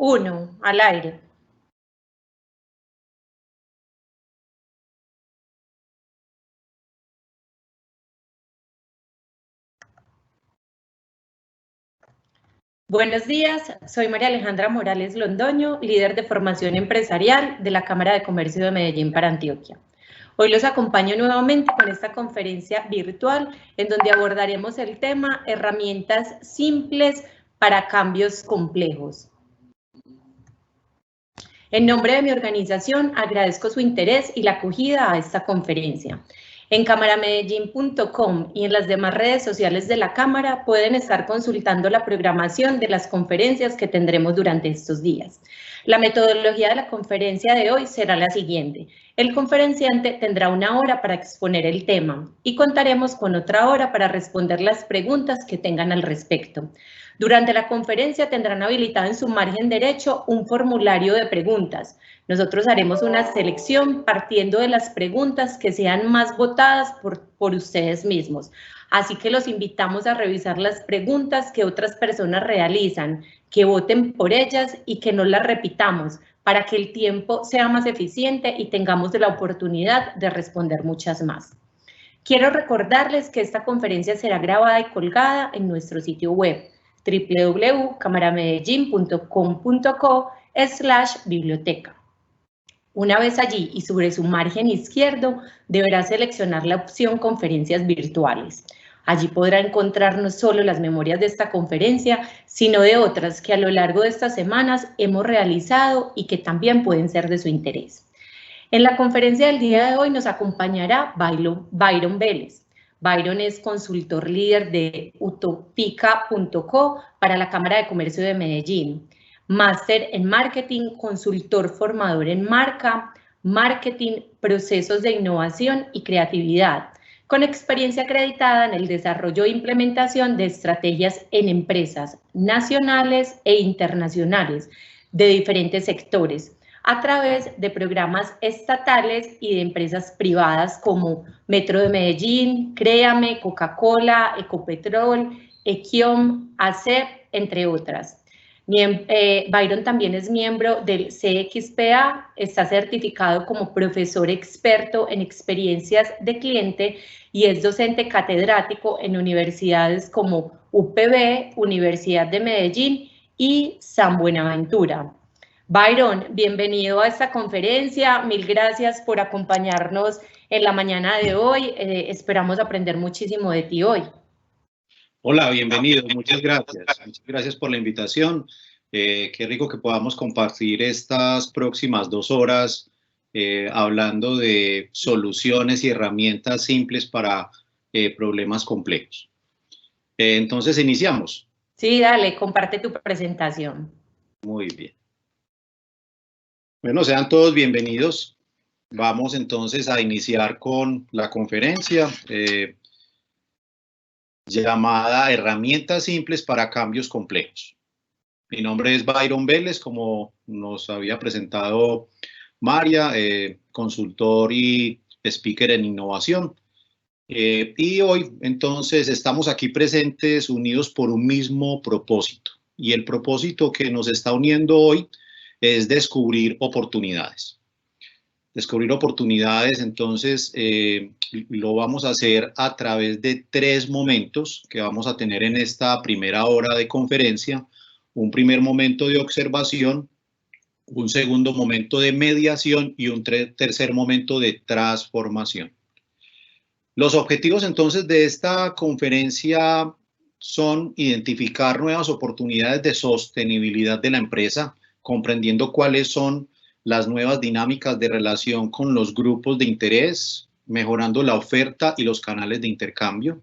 1, al aire. Buenos días, soy María Alejandra Morales Londoño, líder de formación empresarial de la Cámara de Comercio de Medellín para Antioquia. Hoy los acompaño nuevamente con esta conferencia virtual en donde abordaremos el tema herramientas simples para cambios complejos. En nombre de mi organización, agradezco su interés y la acogida a esta conferencia. En cámaramedellín.com y en las demás redes sociales de la Cámara pueden estar consultando la programación de las conferencias que tendremos durante estos días. La metodología de la conferencia de hoy será la siguiente. El conferenciante tendrá 1 hora para exponer el tema y contaremos con otra hora para responder las preguntas que tengan al respecto. Durante la conferencia tendrán habilitado en su margen derecho un formulario de preguntas. Nosotros haremos una selección partiendo de las preguntas que sean más votadas por ustedes mismos. Así que los invitamos a revisar las preguntas que otras personas realizan, que voten por ellas y que no las repitamos para que el tiempo sea más eficiente y tengamos la oportunidad de responder muchas más. Quiero recordarles que esta conferencia será grabada y colgada en nuestro sitio web www.cámaramedellín.com.co/biblioteca. Una vez allí y sobre su margen izquierdo, deberá seleccionar la opción Conferencias virtuales. Allí podrá encontrar no solo las memorias de esta conferencia, sino de otras que a lo largo de estas semanas hemos realizado y que también pueden ser de su interés. En la conferencia del día de hoy nos acompañará Byron Vélez. Byron es consultor líder de utopica.co para la Cámara de Comercio de Medellín. Máster en Marketing, consultor formador en marca, marketing, procesos de innovación y creatividad, con experiencia acreditada en el desarrollo e implementación de estrategias en empresas nacionales e internacionales de diferentes sectores, a través de programas estatales y de empresas privadas como Metro de Medellín, Créame, Coca-Cola, Ecopetrol, Equiom, ACEP, entre otras. Byron también es miembro del CXPA, está certificado como profesor experto en experiencias de cliente y es docente catedrático en universidades como UPB, Universidad de Medellín y San Buenaventura. Byron, bienvenido a esta conferencia, mil gracias por acompañarnos en la mañana de hoy, esperamos aprender muchísimo de ti hoy. Hola, bienvenido, muchas gracias por la invitación, qué rico que podamos compartir estas próximas 2 horas hablando de soluciones y herramientas simples para problemas complejos. Entonces, ¿iniciamos? Sí, dale, comparte tu presentación. Muy bien. Bueno, sean todos bienvenidos. Vamos entonces a iniciar con la conferencia llamada Herramientas simples para cambios complejos. Mi nombre es Byron Vélez, como nos había presentado María, consultor y speaker en innovación. Y hoy, entonces, estamos aquí presentes, unidos por un mismo propósito. Y el propósito que nos está uniendo hoy es descubrir oportunidades. Descubrir oportunidades, entonces, lo vamos a hacer a través de 3 momentos que vamos a tener en esta primera hora de conferencia. Un primer momento de observación, un segundo momento de mediación y un tercer momento de transformación. Los objetivos entonces de esta conferencia son identificar nuevas oportunidades de sostenibilidad de la empresa, comprendiendo cuáles son las nuevas dinámicas de relación con los grupos de interés, mejorando la oferta y los canales de intercambio.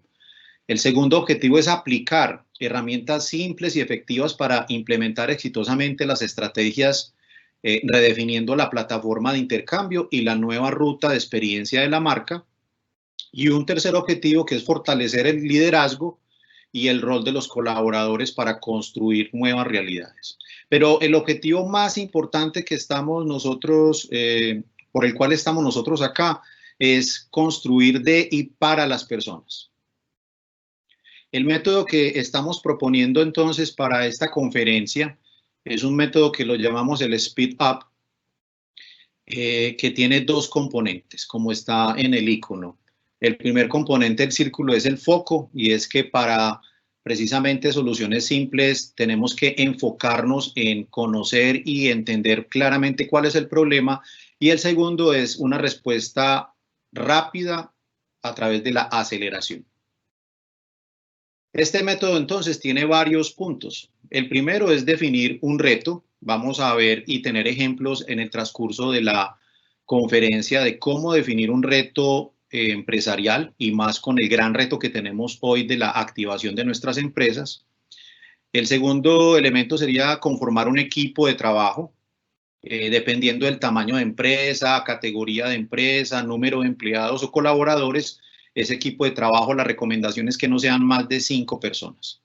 El segundo objetivo es aplicar herramientas simples y efectivas para implementar exitosamente las estrategias, redefiniendo la plataforma de intercambio y la nueva ruta de experiencia de la marca. Y un tercer objetivo que es fortalecer el liderazgo y el rol de los colaboradores para construir nuevas realidades. Pero el objetivo más importante que estamos nosotros, por el cual estamos nosotros acá, es construir de y para las personas. El método que estamos proponiendo entonces para esta conferencia Es un método que lo llamamos el Speed Up, que tiene dos componentes, como está en el icono. El primer componente del círculo es el foco, y es que para precisamente soluciones simples tenemos que enfocarnos en conocer y entender claramente cuál es el problema. Y el segundo es una respuesta rápida a través de la aceleración. Este método entonces tiene varios puntos. El primero es definir un reto. Vamos a ver y tener ejemplos en el transcurso de la conferencia de cómo definir un reto empresarial, y más con el gran reto que tenemos hoy de la activación de nuestras empresas. El segundo elemento sería conformar un equipo de trabajo, dependiendo del tamaño de empresa, categoría de empresa, número de empleados o colaboradores. Ese equipo de trabajo, la recomendación es que no sean más de 5 personas.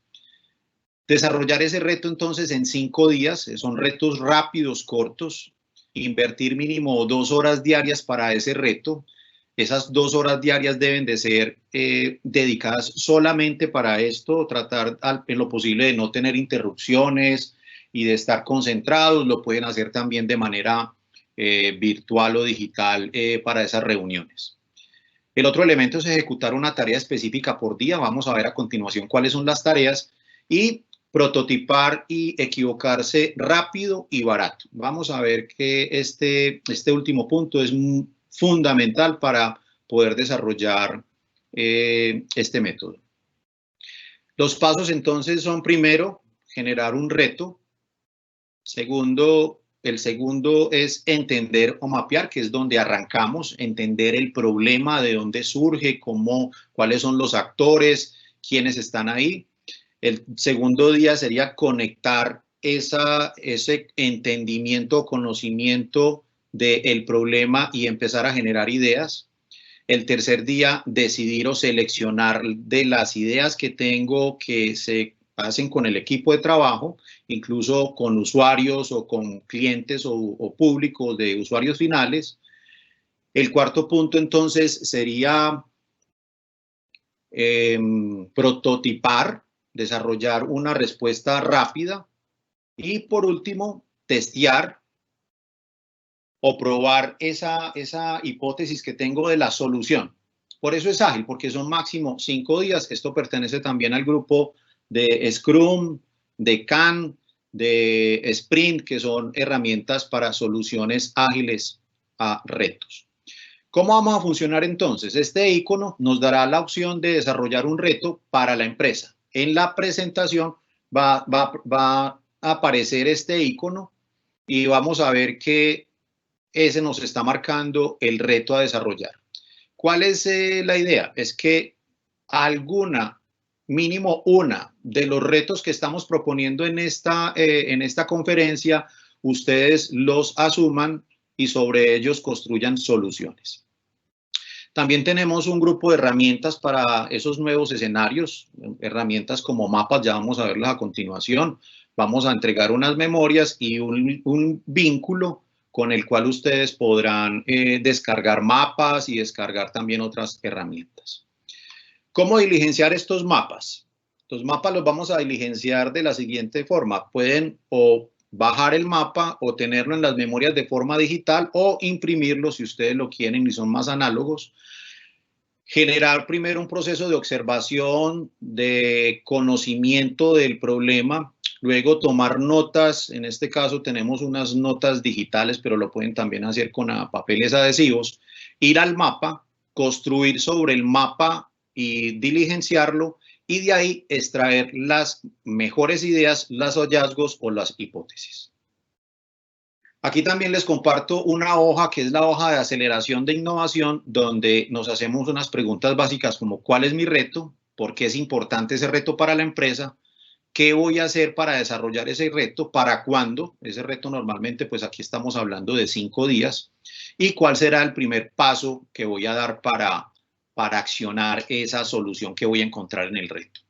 Desarrollar ese reto entonces en 5 días, son retos rápidos, cortos. Invertir mínimo 2 horas diarias para ese reto. Esas 2 horas diarias deben de ser dedicadas solamente para esto, tratar en lo posible de no tener interrupciones y de estar concentrados. Lo pueden hacer también de manera virtual o digital para esas reuniones. El otro elemento es ejecutar una tarea específica por día. Vamos a ver a continuación cuáles son las tareas. Y prototipar y equivocarse rápido y barato. Vamos a ver que este último punto es fundamental para poder desarrollar este método. Los pasos entonces son: primero, generar un reto. Segundo, el segundo es entender o mapear, que es donde arrancamos, entender el problema, de dónde surge, cuáles son los actores, quiénes están ahí. El segundo día sería conectar ese entendimiento o conocimiento del problema y empezar a generar ideas. El tercer día, decidir o seleccionar de las ideas que tengo que se hacen con el equipo de trabajo, incluso con usuarios o con clientes o públicos de usuarios finales. El cuarto punto entonces sería prototipar, desarrollar una respuesta rápida. Y por último, testear o probar esa hipótesis que tengo de la solución. Por eso es ágil, porque son máximo 5 días. Esto pertenece también al grupo de Scrum, de Kanban, de Sprint, que son herramientas para soluciones ágiles a retos. ¿Cómo vamos a funcionar entonces? Este icono nos dará la opción de desarrollar un reto para la empresa. En la presentación va a aparecer este icono y vamos a ver que ese nos está marcando el reto a desarrollar. ¿Cuál es la idea? Es que mínimo una de los retos que estamos proponiendo en esta conferencia, ustedes los asuman y sobre ellos construyan soluciones. También tenemos un grupo de herramientas para esos nuevos escenarios, herramientas como mapas, ya vamos a verlas a continuación. Vamos a entregar unas memorias y un vínculo con el cual ustedes podrán descargar mapas y descargar también otras herramientas. ¿Cómo diligenciar estos mapas? Los mapas los vamos a diligenciar de la siguiente forma. Pueden o bajar el mapa o tenerlo en las memorias de forma digital o imprimirlo si ustedes lo quieren y son más análogos. Generar primero un proceso de observación, de conocimiento del problema, luego tomar notas. En este caso tenemos unas notas digitales, pero lo pueden también hacer con papeles adhesivos. Ir al mapa, construir sobre el mapa y diligenciarlo, y de ahí extraer las mejores ideas, los hallazgos o las hipótesis. Aquí también les comparto una hoja que es la hoja de aceleración de innovación, donde nos hacemos unas preguntas básicas como: ¿cuál es mi reto? ¿Por qué es importante ese reto para la empresa? ¿Qué voy a hacer para desarrollar ese reto? ¿Para cuándo? Ese reto normalmente, pues aquí estamos hablando de 5 días. ¿Y cuál será el primer paso que voy a dar para accionar esa solución que voy a encontrar en el reto?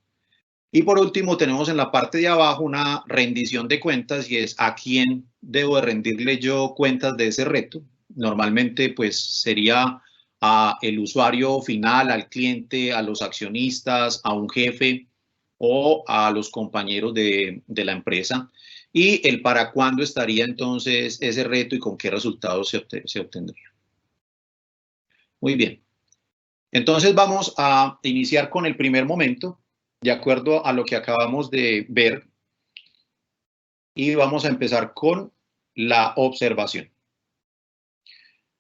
Y por último, tenemos en la parte de abajo una rendición de cuentas, y es a quién debo de rendirle yo cuentas de ese reto. Normalmente, pues sería al usuario final, al cliente, a los accionistas, a un jefe o a los compañeros de la empresa. y el para cuándo estaría entonces ese reto y con qué resultados se obtendría. Muy bien. Entonces vamos a iniciar con el primer momento, de acuerdo a lo que acabamos de ver, y vamos a empezar con la observación.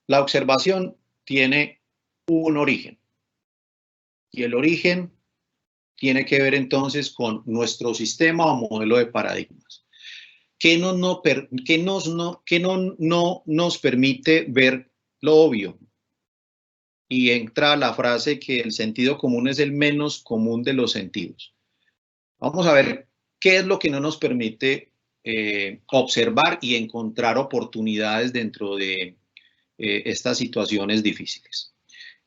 La observación tiene un origen, y el origen tiene que ver entonces con nuestro sistema o modelo de paradigmas. ¿Qué no nos permite ver lo obvio? Y entra la frase que el sentido común es el menos común de los sentidos. Vamos a ver qué es lo que no nos permite observar y encontrar oportunidades dentro de estas situaciones difíciles.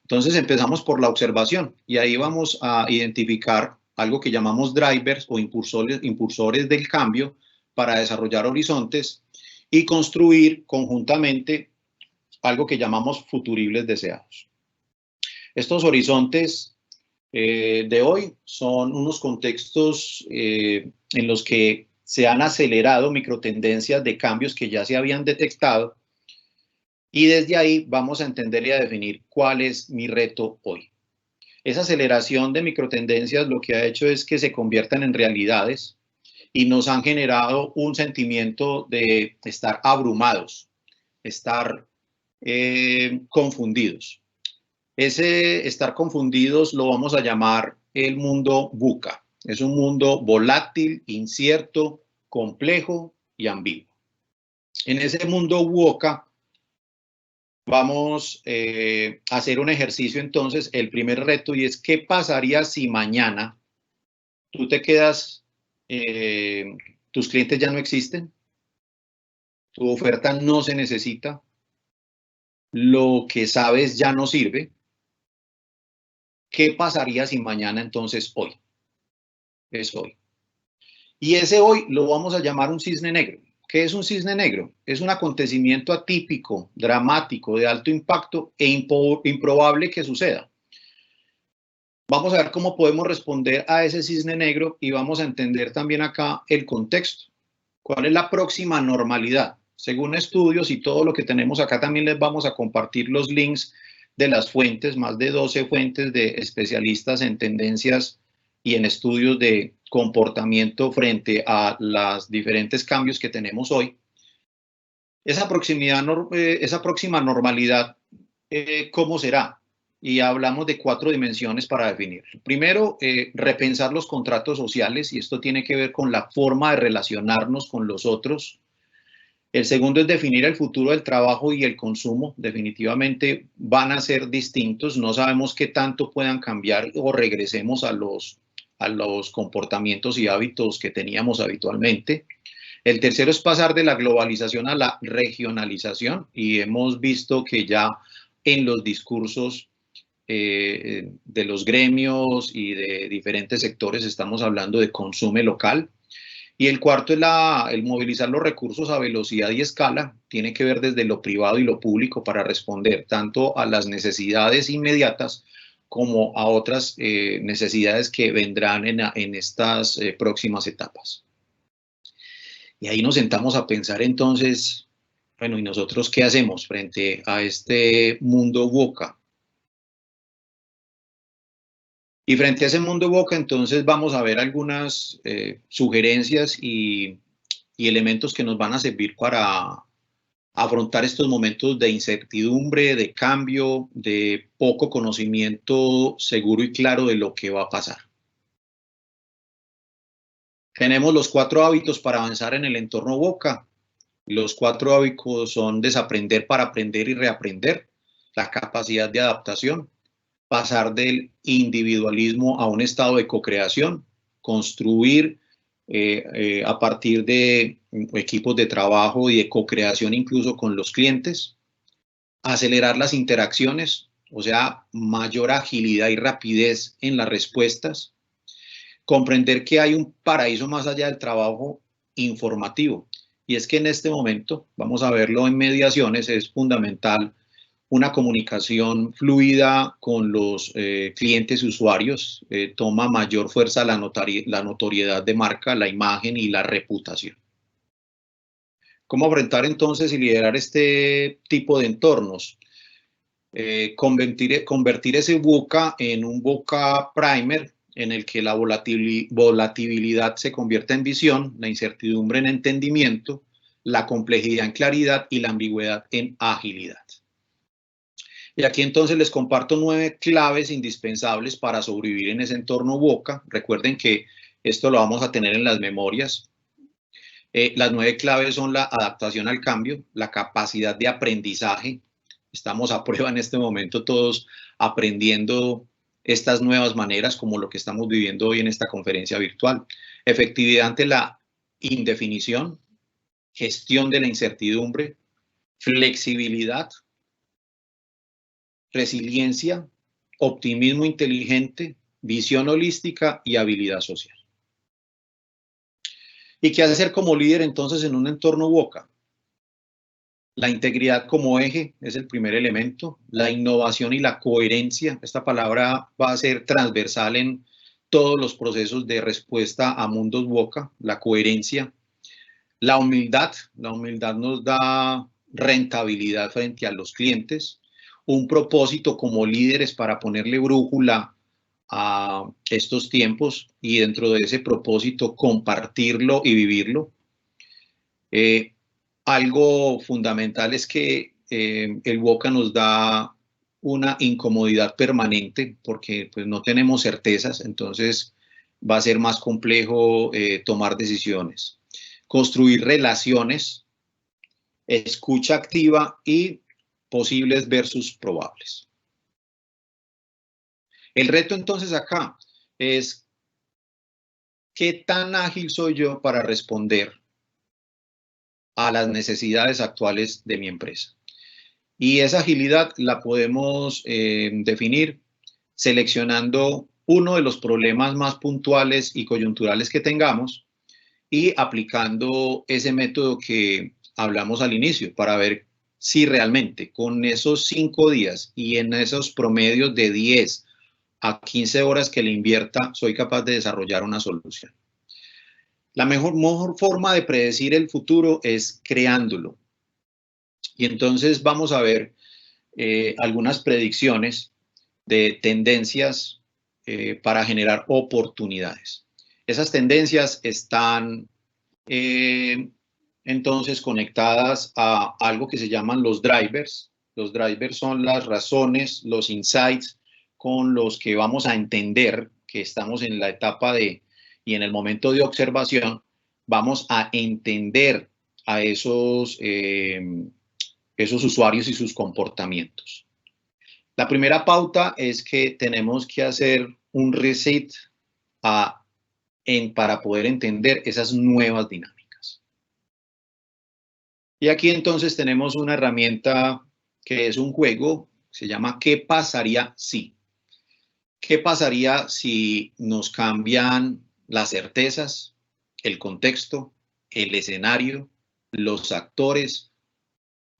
Entonces empezamos por la observación y ahí vamos a identificar algo que llamamos drivers o impulsores del cambio para desarrollar horizontes y construir conjuntamente algo que llamamos futuribles deseados. Estos horizontes de hoy son unos contextos en los que se han acelerado microtendencias de cambios que ya se habían detectado y desde ahí vamos a entender y a definir cuál es mi reto hoy. Esa aceleración de microtendencias lo que ha hecho es que se conviertan en realidades y nos han generado un sentimiento de estar abrumados, estar confundidos. Ese estar confundidos lo vamos a llamar el mundo VUCA. Es un mundo volátil, incierto, complejo y ambiguo. En ese mundo VUCA vamos a hacer un ejercicio entonces, el primer reto, y es ¿qué pasaría si mañana tú te quedas, tus clientes ya no existen, tu oferta no se necesita, lo que sabes ya no sirve? ¿Qué pasaría si mañana entonces hoy? Es hoy. Y ese hoy lo vamos a llamar un cisne negro. ¿Qué es un cisne negro? Es un acontecimiento atípico, dramático, de alto impacto e improbable que suceda. Vamos a ver cómo podemos responder a ese cisne negro y vamos a entender también acá el contexto. ¿Cuál es la próxima normalidad? Según estudios y todo lo que tenemos acá, también les vamos a compartir los links de las fuentes, más de 12 fuentes de especialistas en tendencias y en estudios de comportamiento frente a los diferentes cambios que tenemos hoy. Esa próxima normalidad, ¿cómo será? Y hablamos de 4 dimensiones para definirlo. Primero, repensar los contratos sociales, y esto tiene que ver con la forma de relacionarnos con los otros. El segundo es definir el futuro del trabajo y el consumo. Definitivamente van a ser distintos. No sabemos qué tanto puedan cambiar o regresemos a los comportamientos y hábitos que teníamos habitualmente. El tercero es pasar de la globalización a la regionalización, y hemos visto que ya en los discursos de los gremios y de diferentes sectores estamos hablando de consumo local. Y el cuarto es el movilizar los recursos a velocidad y escala. Tiene que ver desde lo privado y lo público para responder tanto a las necesidades inmediatas como a otras necesidades que vendrán en estas próximas etapas. Y ahí nos sentamos a pensar entonces, bueno, ¿y nosotros qué hacemos frente a este mundo VUCA? Y frente a ese mundo VUCA, entonces vamos a ver algunas sugerencias y elementos que nos van a servir para afrontar estos momentos de incertidumbre, de cambio, de poco conocimiento seguro y claro de lo que va a pasar. Tenemos los 4 hábitos para avanzar en el entorno VUCA. Los 4 hábitos son desaprender para aprender y reaprender, la capacidad de adaptación, pasar del individualismo a un estado de co-creación, construir a partir de equipos de trabajo y de co-creación incluso con los clientes, acelerar las interacciones, o sea, mayor agilidad y rapidez en las respuestas, comprender que hay un paraíso más allá del trabajo informativo. Y es que en este momento, vamos a verlo en mediaciones, es fundamental una comunicación fluida con los clientes y usuarios. Toma mayor fuerza la notoriedad de marca, la imagen y la reputación. ¿Cómo afrontar entonces y liderar este tipo de entornos? Convertir ese VUCA en un VUCA primer en el que la volatilidad se convierta en visión, la incertidumbre en entendimiento, la complejidad en claridad y la ambigüedad en agilidad. Y aquí entonces les comparto 9 claves indispensables para sobrevivir en ese entorno VUCA. Recuerden que esto lo vamos a tener en las memorias. Las 9 claves son la adaptación al cambio, la capacidad de aprendizaje. Estamos a prueba en este momento todos aprendiendo estas nuevas maneras como lo que estamos viviendo hoy en esta conferencia virtual. Efectividad ante la indefinición, gestión de la incertidumbre, flexibilidad, resiliencia, optimismo inteligente, visión holística y habilidad social. ¿Y qué hacer como líder entonces en un entorno VUCA? La integridad como eje es el primer elemento, la innovación y la coherencia. Esta palabra va a ser transversal en todos los procesos de respuesta a mundos VUCA, la coherencia. La humildad nos da rentabilidad frente a los clientes. Un propósito como líderes para ponerle brújula a estos tiempos y dentro de ese propósito compartirlo y vivirlo. Algo fundamental es que el VUCA nos da una incomodidad permanente porque pues, no tenemos certezas, entonces va a ser más complejo tomar decisiones. Construir relaciones, escucha activa y posibles versus probables. El reto entonces acá es ¿qué tan ágil soy yo para responder a las necesidades actuales de mi empresa? Y esa agilidad la podemos definir seleccionando uno de los problemas más puntuales y coyunturales que tengamos y aplicando ese método que hablamos al inicio para ver si realmente con esos 5 días y en esos promedios de 10 a 15 horas que le invierta, soy capaz de desarrollar una solución. La mejor forma de predecir el futuro es creándolo. Y entonces vamos a ver algunas predicciones de tendencias para generar oportunidades. Esas tendencias están entonces conectadas a algo que se llaman los drivers. Los drivers son las razones, los insights con los que vamos a entender que estamos en la etapa de y en el momento de observación, vamos a entender a esos usuarios y sus comportamientos. La primera pauta es que tenemos que hacer un reset para poder entender esas nuevas dinámicas. Y aquí entonces tenemos una herramienta que es un juego, se llama ¿qué pasaría si? ¿Qué pasaría si nos cambian las certezas, el contexto, el escenario, los actores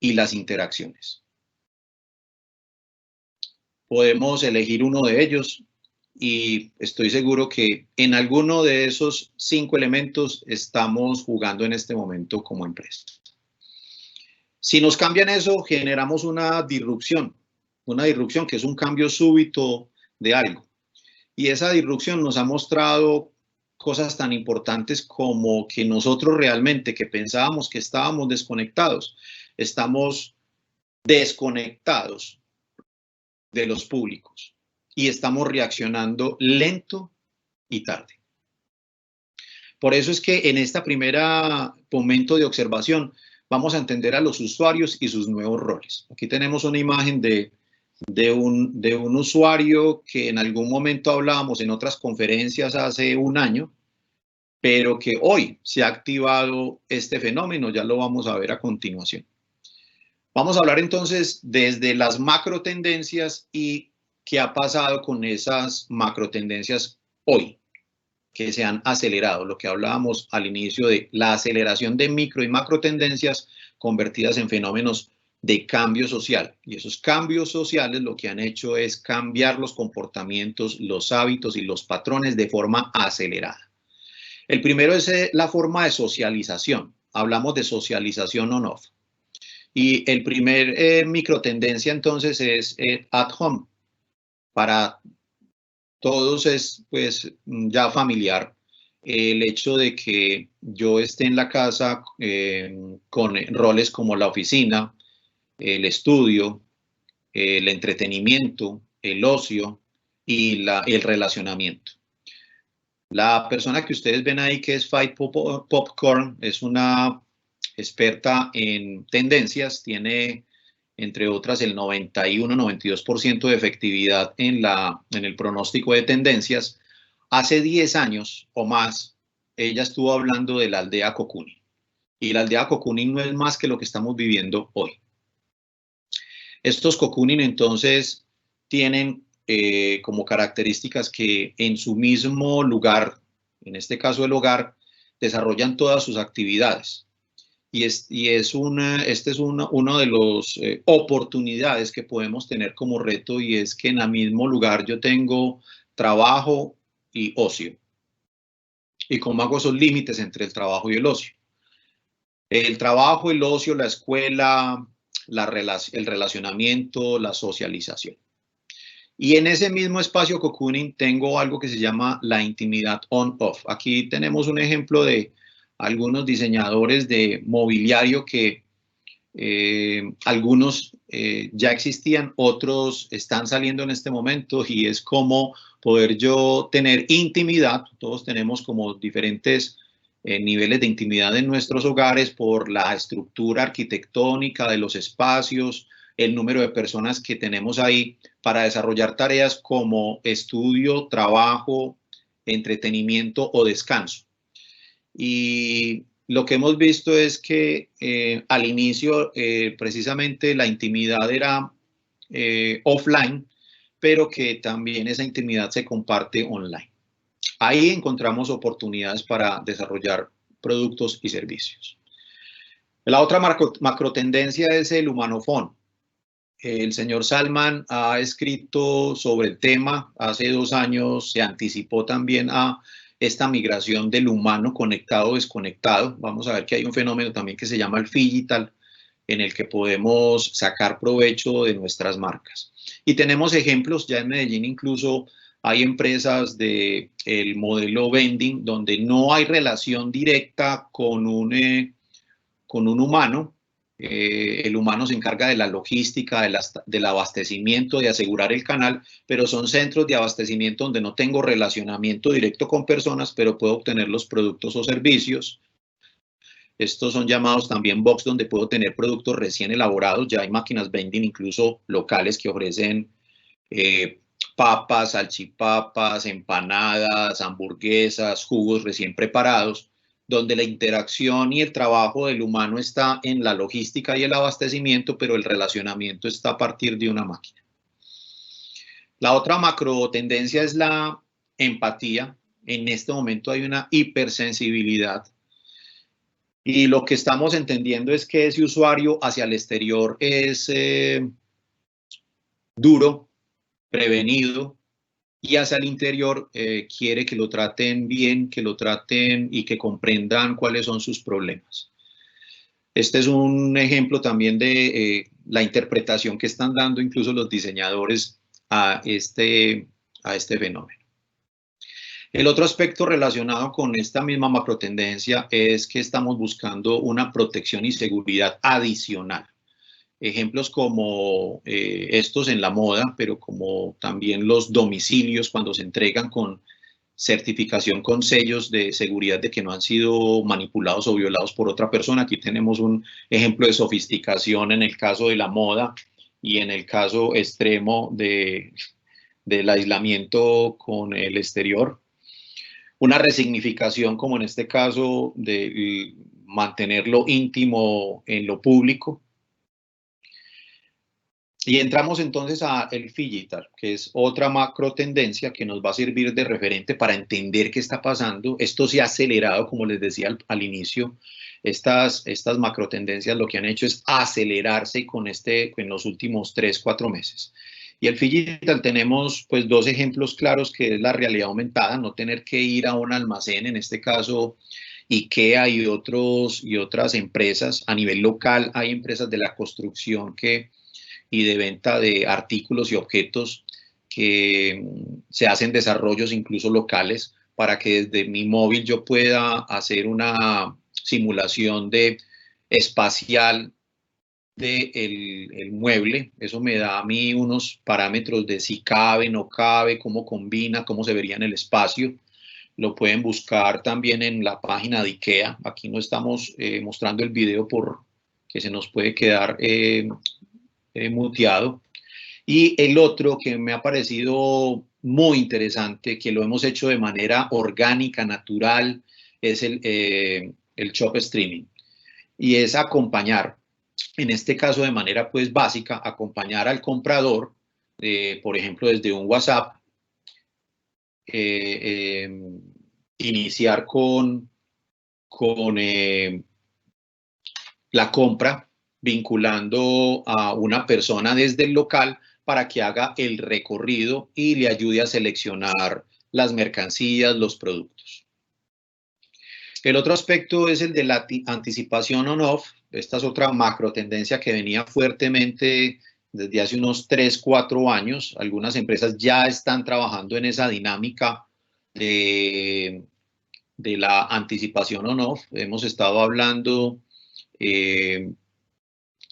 y las interacciones? Podemos elegir uno de ellos y estoy seguro que en alguno de esos 5 elementos estamos jugando en este momento como empresa. Si nos cambian eso, generamos una disrupción que es un cambio súbito de algo. Y esa disrupción nos ha mostrado cosas tan importantes como que nosotros realmente que pensábamos que estábamos desconectados, estamos desconectados de los públicos y estamos reaccionando lento y tarde. Por eso es que en esta primera momento de observación vamos a entender a los usuarios y sus nuevos roles. Aquí tenemos una imagen de un usuario que en algún momento hablábamos en otras conferencias hace un año, pero que hoy se ha activado este fenómeno, ya lo vamos a ver a continuación. Vamos a hablar entonces desde las macro tendencias y qué ha pasado con esas macro tendencias hoy, que se han acelerado, lo que hablábamos al inicio de la aceleración de micro y macro tendencias convertidas en fenómenos de cambio social. Y esos cambios sociales lo que han hecho es cambiar los comportamientos, los hábitos y los patrones de forma acelerada. El primero es la forma de socialización. hablamos de socialización on-off. Y el primer microtendencia entonces es at home. Para todos es pues ya familiar el hecho de que yo esté en la casa con roles como la oficina, el estudio, el entretenimiento, el ocio y el relacionamiento. La persona que ustedes ven ahí, que es Fight Popcorn, es una experta en tendencias, tiene entre otras el 91-92% de efectividad en el pronóstico de tendencias. Hace 10 años o más, ella estuvo hablando de la aldea Cocooning. Y la aldea Cocooning no es más que lo que estamos viviendo hoy. Estos Cocooning entonces tienen como características que en su mismo lugar, en este caso el hogar, desarrollan todas sus actividades. Y este es una de las oportunidades que podemos tener como reto, y es que en el mismo lugar yo tengo trabajo y ocio. ¿Y cómo hago esos límites entre el trabajo y el ocio? El trabajo, el ocio, la escuela, el relacionamiento, la socialización. Y en ese mismo espacio Cocooning tengo algo que se llama la intimidad on-off. Aquí tenemos un ejemplo de algunos diseñadores de mobiliario que algunos ya existían, otros están saliendo en este momento, y es como poder yo tener intimidad. Todos tenemos como diferentes niveles de intimidad en nuestros hogares por la estructura arquitectónica de los espacios, el número de personas que tenemos ahí para desarrollar tareas como estudio, trabajo, entretenimiento o descanso. Y lo que hemos visto es que al inicio precisamente la intimidad era offline, pero que también esa intimidad se comparte online. Ahí encontramos oportunidades para desarrollar productos y servicios. La otra macro tendencia es el humanofón. El señor Salman ha escrito sobre el tema. Hace 2 años se anticipó también a esta migración del humano conectado desconectado. Vamos a ver que hay un fenómeno también que se llama el phygital, en el que podemos sacar provecho de nuestras marcas. Y tenemos ejemplos ya en Medellín, incluso hay empresas del modelo vending donde no hay relación directa con un humano. El humano se encarga de la logística, del abastecimiento, de asegurar el canal, pero son centros de abastecimiento donde no tengo relacionamiento directo con personas, pero puedo obtener los productos o servicios. Estos son llamados también box, donde puedo tener productos recién elaborados. Ya hay máquinas vending incluso locales que ofrecen papas, salchipapas, empanadas, hamburguesas, jugos recién preparados, donde la interacción y el trabajo del humano está en la logística y el abastecimiento, pero el relacionamiento está a partir de una máquina. La otra macro tendencia es la empatía. En este momento hay una hipersensibilidad, y lo que estamos entendiendo es que ese usuario hacia el exterior es duro, prevenido, y hacia el interior quiere que lo traten bien, que lo traten y que comprendan cuáles son sus problemas. Este es un ejemplo también de la interpretación que están dando incluso los diseñadores a este fenómeno. El otro aspecto relacionado con esta misma macrotendencia es que estamos buscando una protección y seguridad adicional. Ejemplos como estos en la moda, pero como también los domicilios cuando se entregan con certificación con sellos de seguridad de que no han sido manipulados o violados por otra persona. Aquí tenemos un ejemplo de sofisticación en el caso de la moda y en el caso extremo del aislamiento con el exterior. Una resignificación, como en este caso, de mantenerlo íntimo en lo público. Y entramos entonces a el phygital, que es otra macro tendencia que nos va a servir de referente para entender qué está pasando. Esto se ha acelerado, como les decía al inicio. Estas macro tendencias lo que han hecho es acelerarse en los últimos 3-4 meses. Y el phygital tenemos pues 2 ejemplos claros, que es la realidad aumentada, no tener que ir a un almacén, en este caso IKEA y otras empresas. A nivel local hay empresas de la construcción y de venta de artículos y objetos que se hacen desarrollos incluso locales para que desde mi móvil yo pueda hacer una simulación espacial del mueble. Eso me da a mí unos parámetros de si cabe, no cabe, cómo combina, cómo se vería en el espacio. Lo pueden buscar también en la página de IKEA. Aquí no estamos mostrando el video porque se nos puede quedar muteado. Y el otro que me ha parecido muy interesante, que lo hemos hecho de manera orgánica, natural, es el shop streaming. Y es acompañar, en este caso de manera pues básica, acompañar al comprador, por ejemplo, desde un WhatsApp, iniciar con la compra, vinculando a una persona desde el local para que haga el recorrido y le ayude a seleccionar las mercancías, los productos. El otro aspecto es el de la anticipación on-off. Esta es otra macro tendencia que venía fuertemente desde hace unos 3, 4 años. Algunas empresas ya están trabajando en esa dinámica de la anticipación on-off. Hemos estado hablando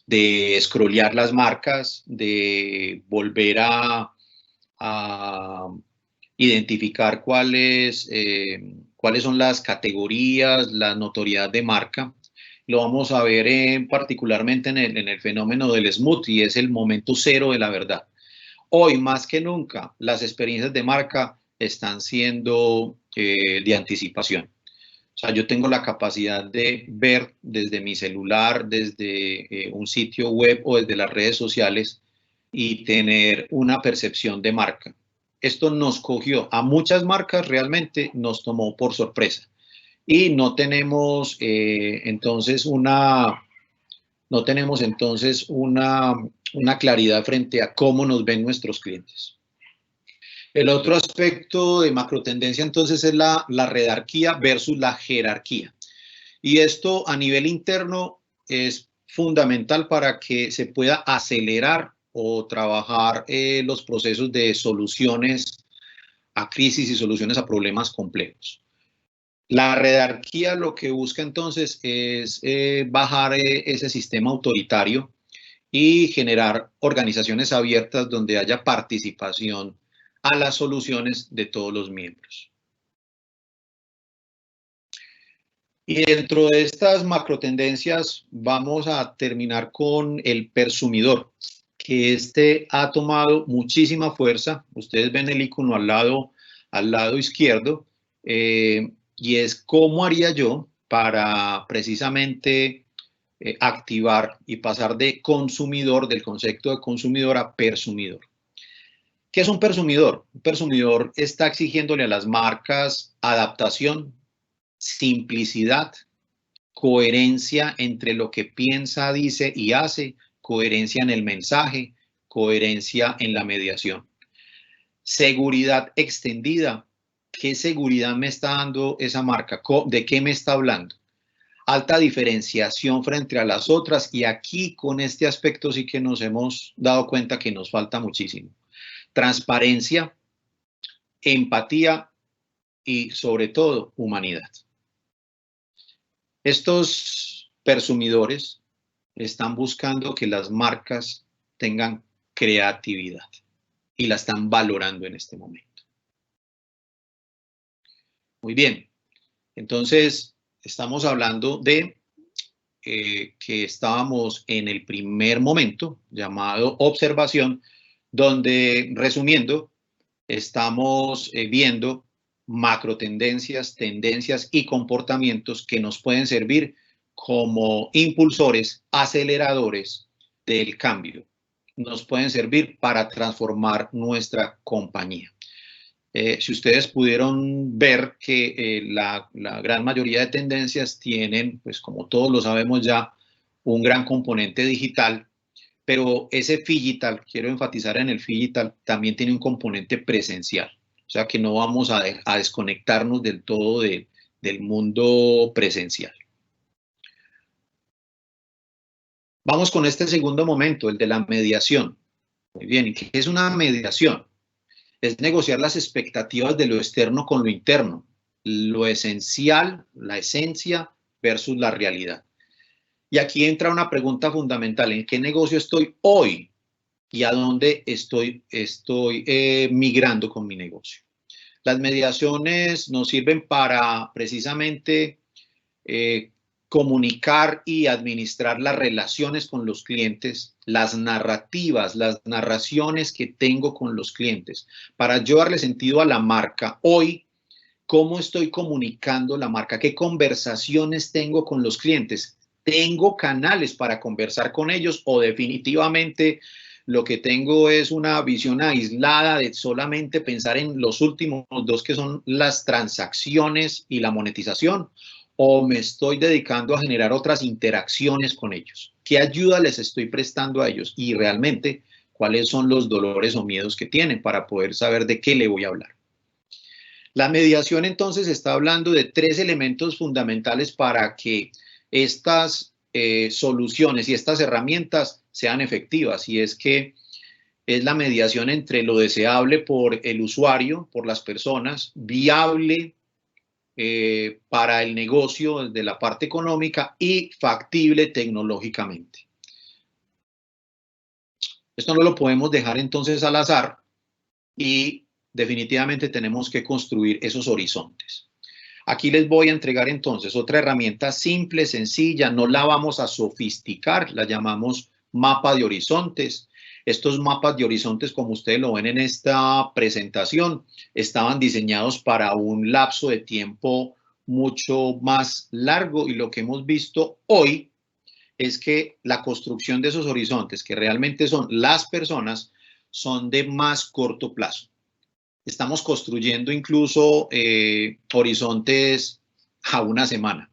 de scrollear las marcas, de volver a identificar cuáles son las categorías, la notoriedad de marca. Lo vamos a ver particularmente en el fenómeno del smoothie, es el momento cero de la verdad. Hoy, más que nunca, las experiencias de marca están siendo de anticipación. O sea, yo tengo la capacidad de ver desde mi celular, desde un sitio web o desde las redes sociales y tener una percepción de marca. Esto nos cogió a muchas marcas, realmente nos tomó por sorpresa. Y no tenemos entonces una claridad frente a cómo nos ven nuestros clientes. El otro aspecto de macrotendencia entonces es la redarquía versus la jerarquía. Y esto a nivel interno es fundamental para que se pueda acelerar o trabajar los procesos de soluciones a crisis y soluciones a problemas complejos. La redarquía lo que busca entonces es bajar ese sistema autoritario y generar organizaciones abiertas donde haya participación a las soluciones de todos los miembros. Y dentro de estas macrotendencias vamos a terminar con el persumidor, que ha tomado muchísima fuerza. Ustedes ven el icono al lado izquierdo, y es cómo haría yo para precisamente activar y pasar de consumidor, del concepto de consumidor a persumidor. ¿Qué es un persumidor? Un persumidor está exigiéndole a las marcas adaptación, simplicidad, coherencia entre lo que piensa, dice y hace, coherencia en el mensaje, coherencia en la mediación. Seguridad extendida. ¿Qué seguridad me está dando esa marca? ¿De qué me está hablando? Alta diferenciación frente a las otras, y aquí con este aspecto sí que nos hemos dado cuenta que nos falta muchísimo. Transparencia, empatía y sobre todo humanidad. Estos persumidores están buscando que las marcas tengan creatividad y la están valorando en este momento. Muy bien, entonces estamos hablando de que estábamos en el primer momento llamado observación, donde, resumiendo, estamos viendo macro tendencias, tendencias y comportamientos que nos pueden servir como impulsores, aceleradores del cambio. Nos pueden servir para transformar nuestra compañía. Si ustedes pudieron ver que la gran mayoría de tendencias tienen, pues como todos lo sabemos ya, un gran componente digital, pero ese phygital, quiero enfatizar en el phygital, también tiene un componente presencial. O sea que no vamos a desconectarnos del todo de del mundo presencial. Vamos con este segundo momento, el de la mediación. Muy bien, ¿qué es una mediación? Es negociar las expectativas de lo externo con lo interno, lo esencial, la esencia versus la realidad. Y aquí entra una pregunta fundamental, ¿en qué negocio estoy hoy y a dónde estoy migrando con mi negocio? Las mediaciones nos sirven para precisamente comunicar y administrar las relaciones con los clientes, las narrativas, las narraciones que tengo con los clientes, para yo darle sentido a la marca. Hoy, ¿cómo estoy comunicando la marca? ¿Qué conversaciones tengo con los clientes? ¿Tengo canales para conversar con ellos o definitivamente lo que tengo es una visión aislada de solamente pensar en los últimos dos, que son las transacciones y la monetización? ¿O me estoy dedicando a generar otras interacciones con ellos? ¿Qué ayuda les estoy prestando a ellos? Y realmente, ¿cuáles son los dolores o miedos que tienen para poder saber de qué le voy a hablar? La mediación entonces está hablando de tres elementos fundamentales para que estas soluciones y estas herramientas sean efectivas, y es que es la mediación entre lo deseable por el usuario, por las personas, viable para el negocio de la parte económica y factible tecnológicamente. Esto no lo podemos dejar entonces al azar y definitivamente tenemos que construir esos horizontes. Aquí les voy a entregar entonces otra herramienta simple, sencilla, no la vamos a sofisticar, la llamamos mapa de horizontes. Estos mapas de horizontes, como ustedes lo ven en esta presentación, estaban diseñados para un lapso de tiempo mucho más largo, y lo que hemos visto hoy es que la construcción de esos horizontes, que realmente son las personas, son de más corto plazo. Estamos construyendo incluso horizontes a una semana.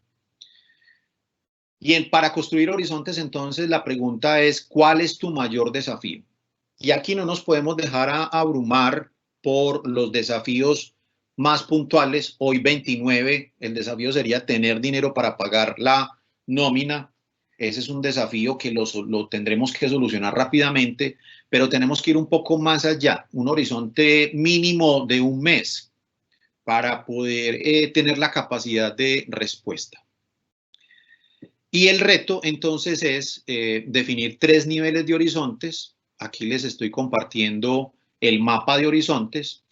Y para construir horizontes, entonces, la pregunta es, ¿cuál es tu mayor desafío? Y aquí no nos podemos dejar abrumar por los desafíos más puntuales. Hoy 29, el desafío sería tener dinero para pagar la nómina. Ese es un desafío que lo tendremos que solucionar rápidamente, pero tenemos que ir un poco más allá, un horizonte mínimo de un mes para poder tener la capacidad de respuesta. Y el reto entonces es definir tres niveles de horizontes. Aquí les estoy compartiendo el mapa de horizontes.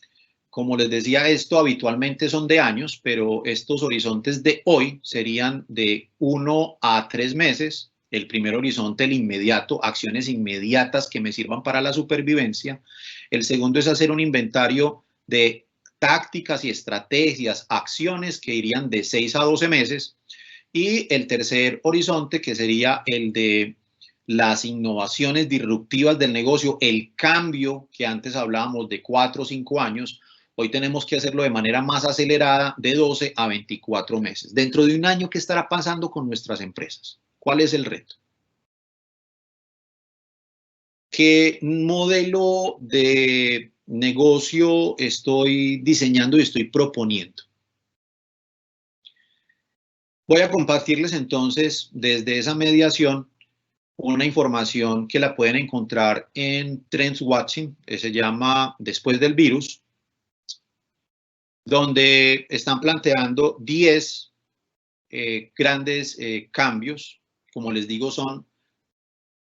Como les decía, esto habitualmente son de años, pero estos horizontes de hoy serían de 1 a 3 meses. El primer horizonte, el inmediato, acciones inmediatas que me sirvan para la supervivencia. El segundo es hacer un inventario de tácticas y estrategias, acciones que irían de 6 a 12 meses. Y el tercer horizonte, que sería el de las innovaciones disruptivas del negocio, el cambio que antes hablábamos de 4 o 5 años, hoy tenemos que hacerlo de manera más acelerada, de 12 a 24 meses. Dentro de un año, ¿qué estará pasando con nuestras empresas? ¿Cuál es el reto? ¿Qué modelo de negocio estoy diseñando y estoy proponiendo? Voy a compartirles entonces desde esa mediación una información que la pueden encontrar en Trends Watching, que se llama Después del Virus, donde están planteando 10 grandes cambios. Como les digo, son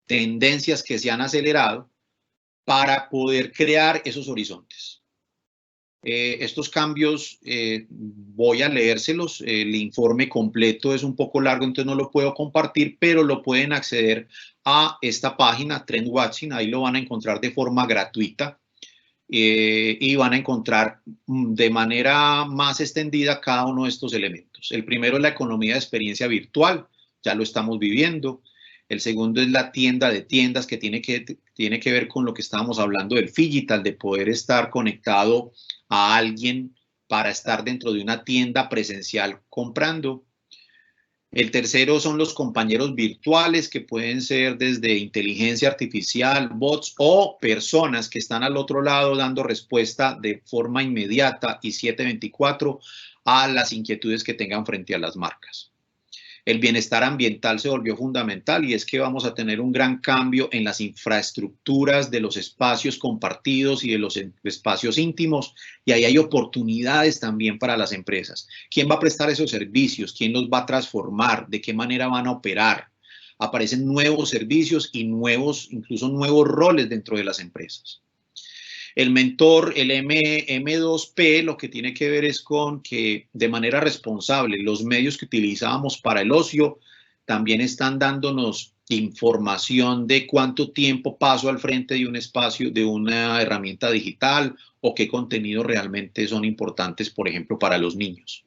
tendencias que se han acelerado para poder crear esos horizontes. Estos cambios, voy a leérselos, el informe completo es un poco largo, entonces no lo puedo compartir, pero lo pueden acceder a esta página, Trend Watching, ahí lo van a encontrar de forma gratuita, y van a encontrar de manera más extendida cada uno de estos elementos. El primero es la economía de experiencia virtual, ya lo estamos viviendo. El segundo es la tienda de tiendas, que tiene que ver con lo que estábamos hablando del phygital, de poder estar conectado a alguien para estar dentro de una tienda presencial comprando. El tercero son los compañeros virtuales, que pueden ser desde inteligencia artificial, bots o personas que están al otro lado dando respuesta de forma inmediata y 7/24 a las inquietudes que tengan frente a las marcas. El bienestar ambiental se volvió fundamental y es que vamos a tener un gran cambio en las infraestructuras de los espacios compartidos y de los espacios íntimos, y ahí hay oportunidades también para las empresas. ¿Quién va a prestar esos servicios? ¿Quién los va a transformar? ¿De qué manera van a operar? Aparecen nuevos servicios y incluso nuevos roles dentro de las empresas. El mentor, el M2P, lo que tiene que ver es con que de manera responsable los medios que utilizábamos para el ocio también están dándonos información de cuánto tiempo paso al frente de un espacio, de una herramienta digital, o qué contenidos realmente son importantes, por ejemplo, para los niños.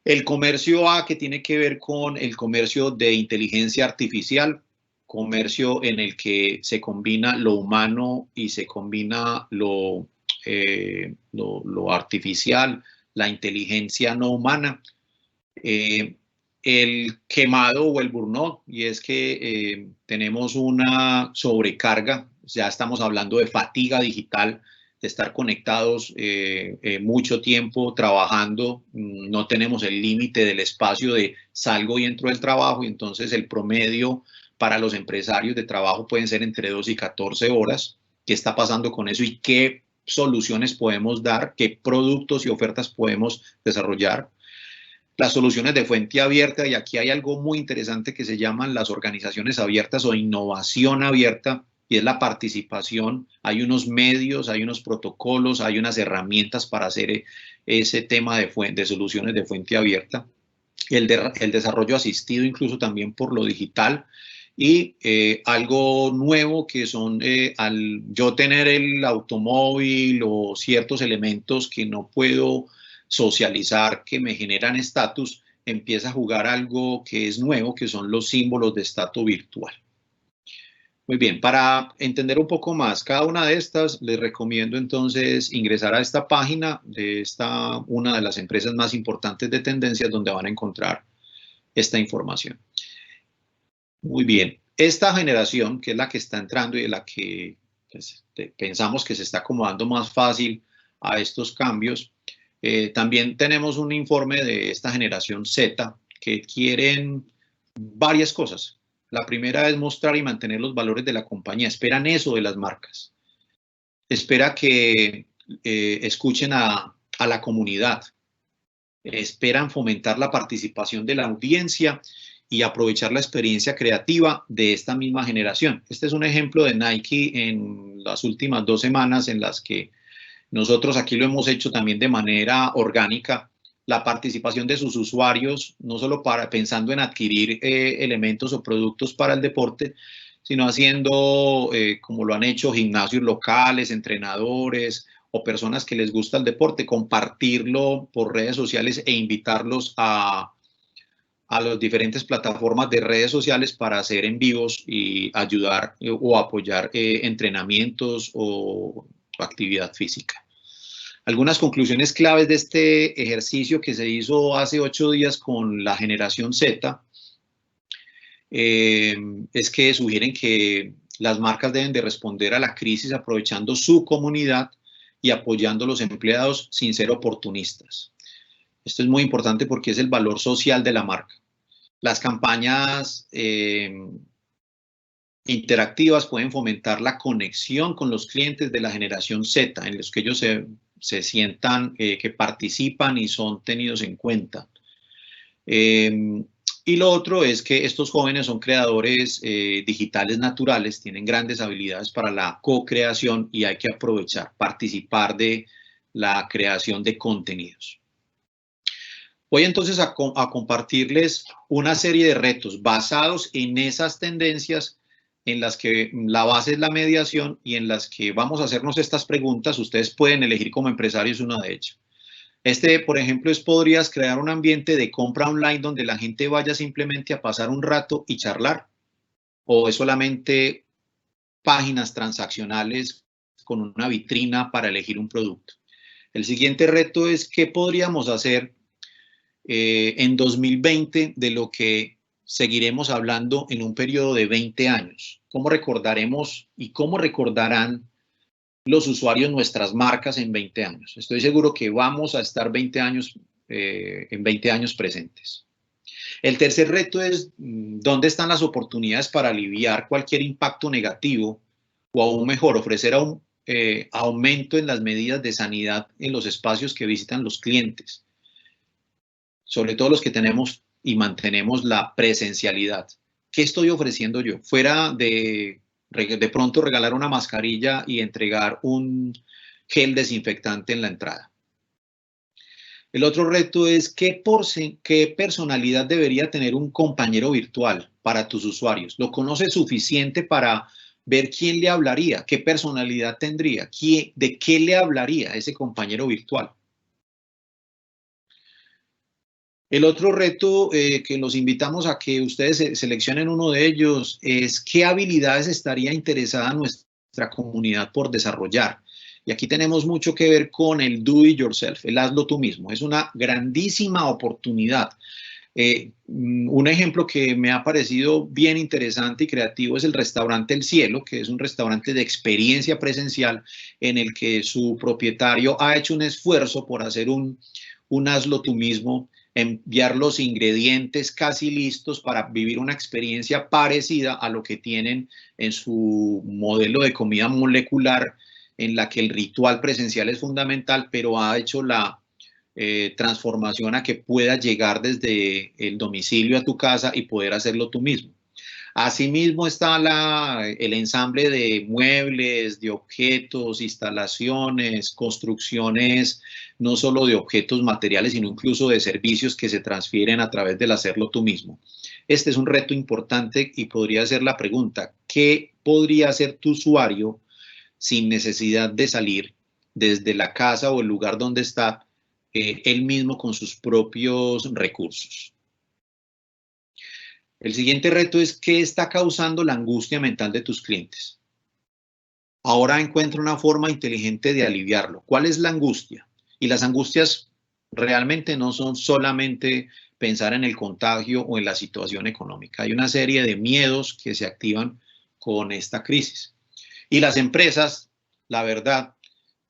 El comercio A, que tiene que ver con el comercio de inteligencia artificial, comercio en el que se combina lo humano y se combina lo artificial, la inteligencia no humana. El quemado o el burnout, y es que tenemos una sobrecarga, ya estamos hablando de fatiga digital, de estar conectados mucho tiempo trabajando, no tenemos el límite del espacio de salgo y entro del trabajo, y entonces el promedio para los empresarios de trabajo pueden ser entre 2 y 14 horas. ¿Qué está pasando con eso y qué soluciones podemos dar? ¿Qué productos y ofertas podemos desarrollar? Las soluciones de fuente abierta, y aquí hay algo muy interesante que se llaman las organizaciones abiertas o innovación abierta, y es la participación. Hay unos medios, hay unos protocolos, hay unas herramientas para hacer ese tema de soluciones de fuente abierta. El desarrollo asistido incluso también por lo digital, y algo nuevo que son al yo tener el automóvil o ciertos elementos que no puedo socializar, que me generan estatus, empieza a jugar algo que es nuevo, que son los símbolos de estatus virtual. Muy bien, para entender un poco más cada una de estas, les recomiendo entonces ingresar a esta página de una de las empresas más importantes de tendencias, donde van a encontrar esta información. Muy bien, esta generación, que es la que está entrando y de la que pues, pensamos que se está acomodando más fácil a estos cambios, también tenemos un informe de esta generación Z, que quieren varias cosas. La primera es mostrar y mantener los valores de la compañía. Esperan eso de las marcas. Espera que escuchen a la comunidad. Esperan fomentar la participación de la audiencia y aprovechar la experiencia creativa de esta misma generación. Este es un ejemplo de Nike en las últimas 2 semanas, en las que nosotros aquí lo hemos hecho también de manera orgánica, la participación de sus usuarios, no solo pensando en adquirir elementos o productos para el deporte, sino haciendo, como lo han hecho gimnasios locales, entrenadores o personas que les gusta el deporte, compartirlo por redes sociales e invitarlos a las diferentes plataformas de redes sociales para hacer en vivos y ayudar o apoyar entrenamientos o actividad física. Algunas conclusiones claves de este ejercicio que se hizo hace 8 días con la generación Z es que sugieren que las marcas deben de responder a la crisis aprovechando su comunidad y apoyando a los empleados sin ser oportunistas. Esto es muy importante porque es el valor social de la marca. Las campañas interactivas pueden fomentar la conexión con los clientes de la generación Z, en los que ellos se sientan que participan y son tenidos en cuenta. Y lo otro es que estos jóvenes son creadores digitales naturales, tienen grandes habilidades para la co-creación y hay que aprovechar, participar de la creación de contenidos. Voy entonces a compartirles una serie de retos basados en esas tendencias, en las que la base es la mediación y en las que vamos a hacernos estas preguntas. Ustedes pueden elegir como empresarios una de ellas. Por ejemplo, podrías crear un ambiente de compra online donde la gente vaya simplemente a pasar un rato y charlar, o es solamente páginas transaccionales con una vitrina para elegir un producto. El siguiente reto es qué podríamos hacer en 2020 de lo que seguiremos hablando en un periodo de 20 años. ¿Cómo recordaremos y cómo recordarán los usuarios nuestras marcas en 20 años? Estoy seguro que vamos a estar 20 años, en 20 años presentes. El tercer reto es dónde están las oportunidades para aliviar cualquier impacto negativo o aún mejor, ofrecer un aumento en las medidas de sanidad en los espacios que visitan los clientes, sobre todo los que tenemos y mantenemos la presencialidad. ¿Qué estoy ofreciendo yo? Fuera de pronto regalar una mascarilla y entregar un gel desinfectante en la entrada. El otro reto es qué personalidad debería tener un compañero virtual para tus usuarios. ¿Lo conoces suficiente para ver quién le hablaría? ¿Qué personalidad tendría? ¿De qué le hablaría ese compañero virtual? El otro reto que los invitamos a que ustedes seleccionen uno de ellos es qué habilidades estaría interesada nuestra comunidad por desarrollar. Y aquí tenemos mucho que ver con el do it yourself, el hazlo tú mismo. Es una grandísima oportunidad. Un ejemplo que me ha parecido bien interesante y creativo es el restaurante El Cielo, que es un restaurante de experiencia presencial en el que su propietario ha hecho un esfuerzo por hacer un hazlo tú mismo, enviar los ingredientes casi listos para vivir una experiencia parecida a lo que tienen en su modelo de comida molecular, en la que el ritual presencial es fundamental, pero ha hecho la transformación a que puedas llegar desde el domicilio a tu casa y poder hacerlo tú mismo. Asimismo está el ensamble de muebles, de objetos, instalaciones, construcciones, no solo de objetos materiales, sino incluso de servicios que se transfieren a través del hacerlo tú mismo. Este es un reto importante y podría ser la pregunta, ¿qué podría hacer tu usuario sin necesidad de salir desde la casa o el lugar donde está, él mismo con sus propios recursos? El siguiente reto es ¿qué está causando la angustia mental de tus clientes? Ahora encuentra una forma inteligente de aliviarlo. ¿Cuál es la angustia? Y las angustias realmente no son solamente pensar en el contagio o en la situación económica. Hay una serie de miedos que se activan con esta crisis. Y las empresas, la verdad,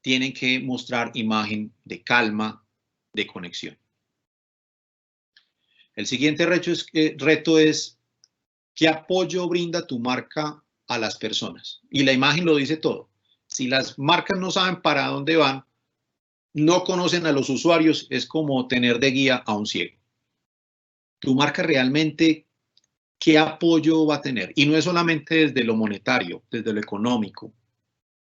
tienen que mostrar imagen de calma, de conexión. El siguiente reto es ¿qué apoyo brinda tu marca a las personas? Y la imagen lo dice todo. Si las marcas no saben para dónde van, no conocen a los usuarios, es como tener de guía a un ciego. Tu marca realmente, ¿qué apoyo va a tener? Y no es solamente desde lo monetario, desde lo económico,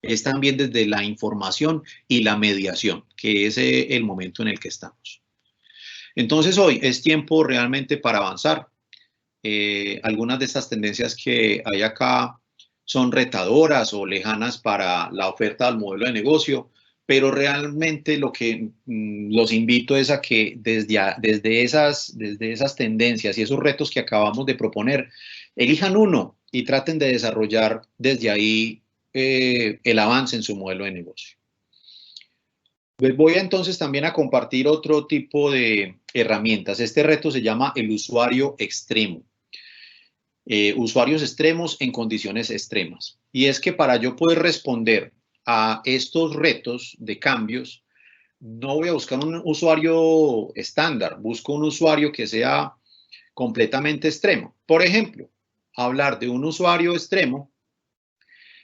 es también desde la información y la mediación, que es el momento en el que estamos. Entonces hoy es tiempo realmente para avanzar. Algunas de estas tendencias que hay acá son retadoras o lejanas para la oferta del modelo de negocio, pero realmente lo que los invito es a que desde esas tendencias y esos retos que acabamos de proponer, elijan uno y traten de desarrollar desde ahí el avance en su modelo de negocio. Voy entonces también a compartir otro tipo de herramientas. Este reto se llama el usuario extremo. Usuarios extremos en condiciones extremas. Y es que para yo poder responder a estos retos de cambios, no voy a buscar un usuario estándar, busco un usuario que sea completamente extremo. Por ejemplo, hablar de un usuario extremo,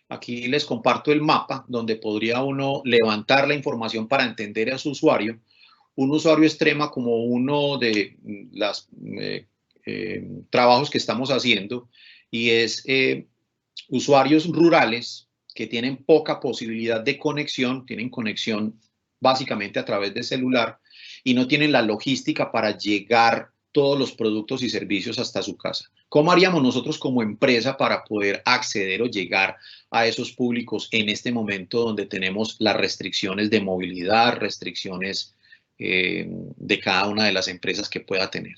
aquí les comparto el mapa donde podría uno levantar la información para entender a su usuario. Un usuario extremo como uno de los trabajos que estamos haciendo y es usuarios rurales que tienen poca posibilidad de conexión, tienen conexión básicamente a través de celular y no tienen la logística para llegar todos los productos y servicios hasta su casa. ¿Cómo haríamos nosotros como empresa para poder acceder o llegar a esos públicos en este momento donde tenemos las restricciones de movilidad, restricciones de cada una de las empresas que pueda tener?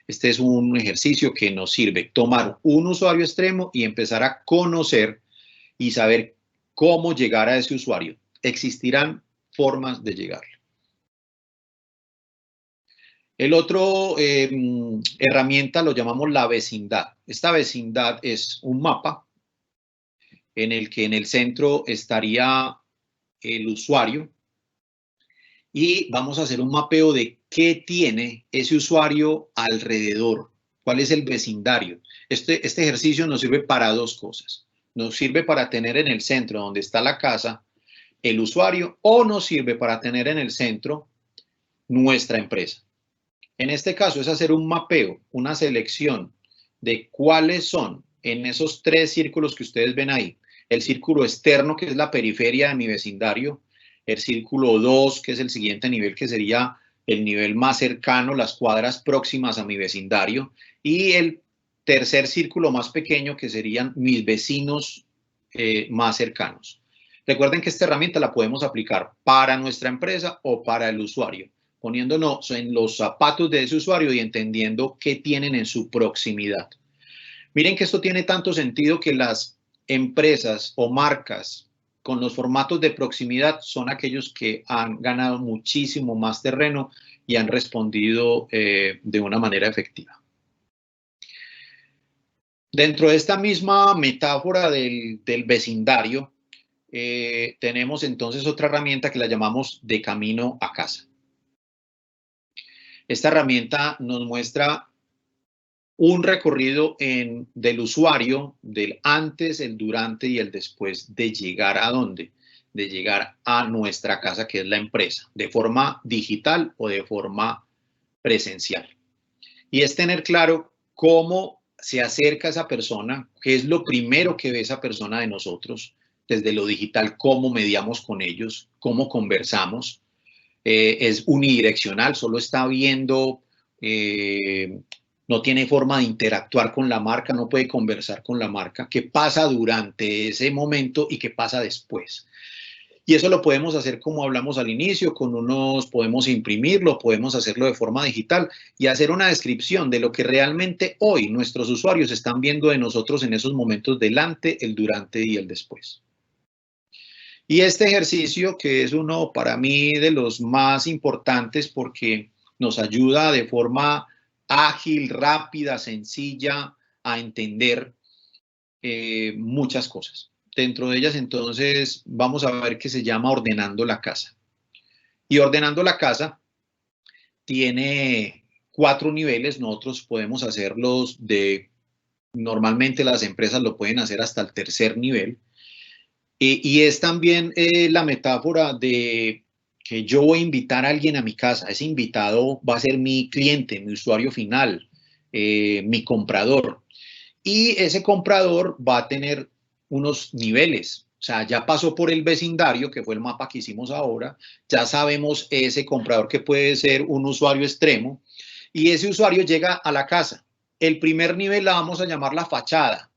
Este es un ejercicio que nos sirve tomar un usuario extremo y empezar a conocer y saber cómo llegar a ese usuario. Existirán formas de llegarle. El otro herramienta lo llamamos la vecindad. Esta vecindad es un mapa en el que en el centro estaría el usuario y vamos a hacer un mapeo de qué tiene ese usuario alrededor, cuál es el vecindario. Este ejercicio nos sirve para dos cosas. Nos sirve para tener en el centro donde está la casa el usuario o nos sirve para tener en el centro nuestra empresa. En este caso es hacer un mapeo, una selección de cuáles son en esos tres círculos que ustedes ven ahí. El círculo externo, que es la periferia de mi vecindario. El círculo 2, que es el siguiente nivel, que sería el nivel más cercano, las cuadras próximas a mi vecindario. Y el tercer círculo más pequeño, que serían mis vecinos más cercanos. Recuerden que esta herramienta la podemos aplicar para nuestra empresa o para el usuario, poniéndonos en los zapatos de ese usuario y entendiendo qué tienen en su proximidad. Miren que esto tiene tanto sentido que las empresas o marcas con los formatos de proximidad son aquellos que han ganado muchísimo más terreno y han respondido de una manera efectiva. Dentro de esta misma metáfora del vecindario, tenemos entonces otra herramienta que la llamamos de camino a casa. Esta herramienta nos muestra un recorrido del usuario, del antes, el durante y el después de llegar a dónde, de llegar a nuestra casa, que es la empresa, de forma digital o de forma presencial. Y es tener claro cómo se acerca esa persona, qué es lo primero que ve esa persona de nosotros, desde lo digital, cómo mediamos con ellos, cómo conversamos. Es unidireccional, solo está viendo, no tiene forma de interactuar con la marca, no puede conversar con la marca. ¿Qué pasa durante ese momento y qué pasa después? Y eso lo podemos hacer como hablamos al inicio, podemos imprimirlo, podemos hacerlo de forma digital y hacer una descripción de lo que realmente hoy nuestros usuarios están viendo de nosotros en esos momentos del antes, el durante y el después. Y este ejercicio, que es uno para mí de los más importantes porque nos ayuda de forma ágil, rápida, sencilla a entender muchas cosas. Dentro de ellas, entonces, vamos a ver que se llama ordenando la casa. Y ordenando la casa tiene 4 niveles. Nosotros podemos hacerlos normalmente las empresas lo pueden hacer hasta el tercer nivel. Y es también la metáfora de que yo voy a invitar a alguien a mi casa. Ese invitado va a ser mi cliente, mi usuario final, mi comprador. Y ese comprador va a tener unos niveles. O sea, ya pasó por el vecindario, que fue el mapa que hicimos ahora. Ya sabemos ese comprador que puede ser un usuario extremo. Y ese usuario llega a la casa. El primer nivel la vamos a llamar la fachada.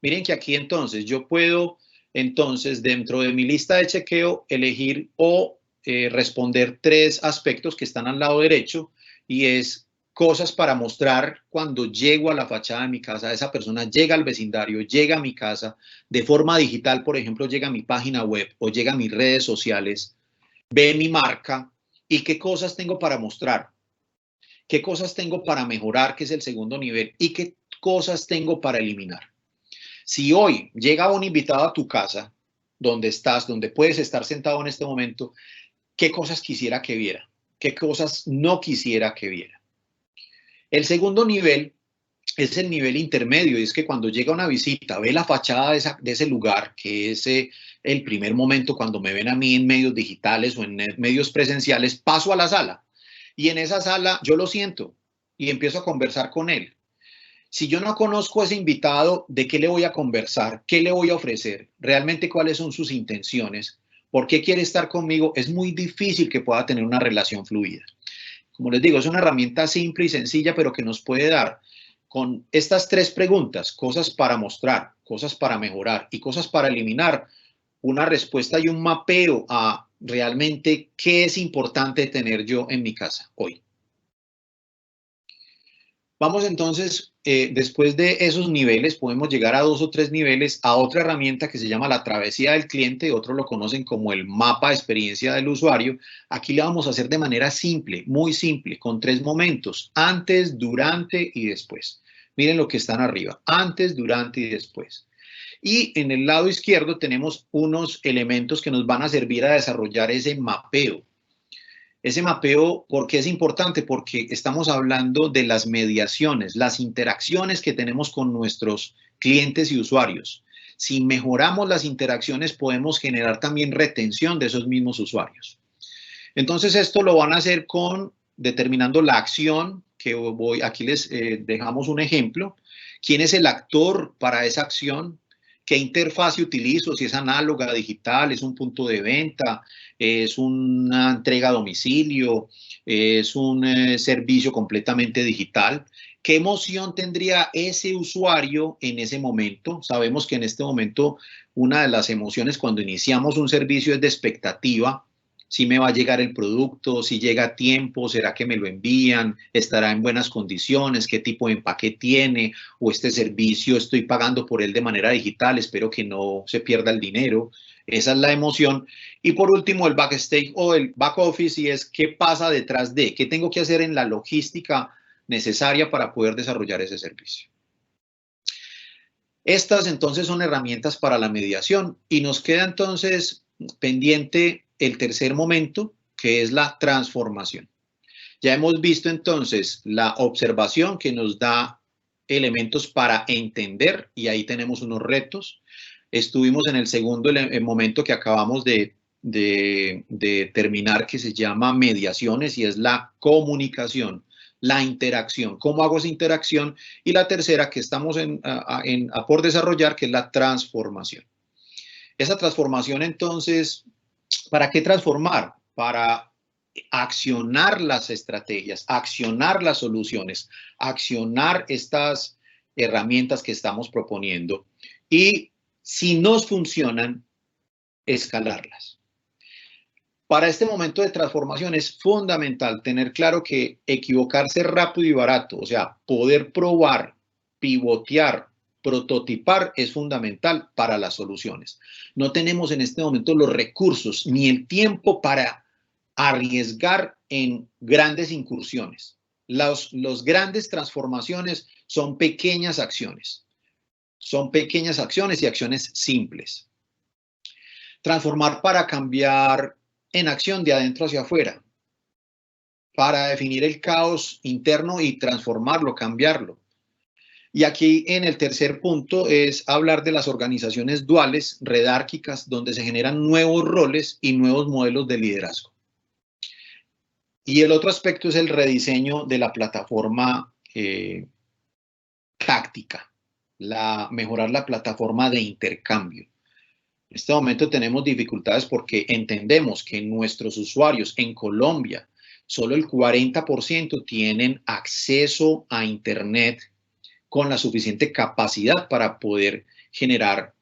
Miren que aquí entonces yo puedo, entonces, dentro de mi lista de chequeo, elegir o responder 3 aspectos que están al lado derecho y es cosas para mostrar cuando llego a la fachada de mi casa. Esa persona llega al vecindario, llega a mi casa de forma digital, por ejemplo, llega a mi página web o llega a mis redes sociales, ve mi marca y qué cosas tengo para mostrar, qué cosas tengo para mejorar, que es el segundo nivel, y qué cosas tengo para eliminar. Si hoy llega un invitado a tu casa, donde estás, donde puedes estar sentado en este momento, ¿qué cosas quisiera que viera? ¿Qué cosas no quisiera que viera? El segundo nivel es el nivel intermedio, y es que cuando llega una visita, ve la fachada de ese lugar, que es el primer momento cuando me ven a mí en medios digitales o en medios presenciales, paso a la sala. Y en esa sala yo lo siento y empiezo a conversar con él. Si yo no conozco a ese invitado, ¿de qué le voy a conversar? ¿Qué le voy a ofrecer? ¿Realmente cuáles son sus intenciones? ¿Por qué quiere estar conmigo? Es muy difícil que pueda tener una relación fluida. Como les digo, es una herramienta simple y sencilla, pero que nos puede dar con estas 3 preguntas, cosas para mostrar, cosas para mejorar y cosas para eliminar, una respuesta y un mapeo a realmente qué es importante tener yo en mi casa hoy. Vamos entonces, después de esos niveles, podemos llegar a 2 o 3 niveles a otra herramienta que se llama la travesía del cliente, otros lo conocen como el mapa de experiencia del usuario. Aquí le vamos a hacer de manera simple, muy simple, con 3 momentos, antes, durante y después. Miren lo que están arriba, antes, durante y después. Y en el lado izquierdo tenemos unos elementos que nos van a servir a desarrollar ese mapeo. Ese mapeo, ¿por qué es importante? Porque estamos hablando de las mediaciones, las interacciones que tenemos con nuestros clientes y usuarios. Si mejoramos las interacciones, podemos generar también retención de esos mismos usuarios. Entonces, esto lo van a hacer con determinando la acción que voy, aquí les dejamos un ejemplo. ¿Quién es el actor para esa acción? ¿Qué interfase utilizo? Si es análoga, digital, es un punto de venta, es una entrega a domicilio, es un servicio completamente digital. ¿Qué emoción tendría ese usuario en ese momento? Sabemos que en este momento una de las emociones cuando iniciamos un servicio es de expectativa. Si me va a llegar el producto, si llega a tiempo, será que me lo envían, estará en buenas condiciones, qué tipo de empaque tiene, o este servicio estoy pagando por él de manera digital, espero que no se pierda el dinero. Esa es la emoción. Y por último, el backstage o el back office, y es qué pasa detrás de, qué tengo que hacer en la logística necesaria para poder desarrollar ese servicio. Estas entonces son herramientas para la mediación y nos queda entonces pendiente el tercer momento, que es la transformación. Ya hemos visto entonces la observación que nos da elementos para entender y ahí tenemos unos retos. Estuvimos en el segundo momento que acabamos de terminar que se llama mediaciones y es la comunicación, la interacción. ¿Cómo hago esa interacción? Y la tercera que estamos por desarrollar que es la transformación. Esa transformación entonces, ¿para qué transformar? Para accionar las estrategias, accionar las soluciones, accionar estas herramientas que estamos proponiendo y si nos funcionan, escalarlas. Para este momento de transformación es fundamental tener claro que equivocarse rápido y barato, o sea, poder probar, pivotear, prototipar es fundamental para las soluciones. No tenemos en este momento los recursos ni el tiempo para arriesgar en grandes incursiones. Las grandes transformaciones son pequeñas acciones y acciones simples. Transformar para cambiar en acción de adentro hacia afuera, para definir el caos interno y transformarlo, cambiarlo. Y aquí en el tercer punto es hablar de las organizaciones duales, redárquicas, donde se generan nuevos roles y nuevos modelos de liderazgo. Y el otro aspecto es el rediseño de la plataforma táctica, mejorar la plataforma de intercambio. En este momento tenemos dificultades porque entendemos que nuestros usuarios en Colombia, solo el 40% tienen acceso a Internet con la suficiente capacidad para poder generar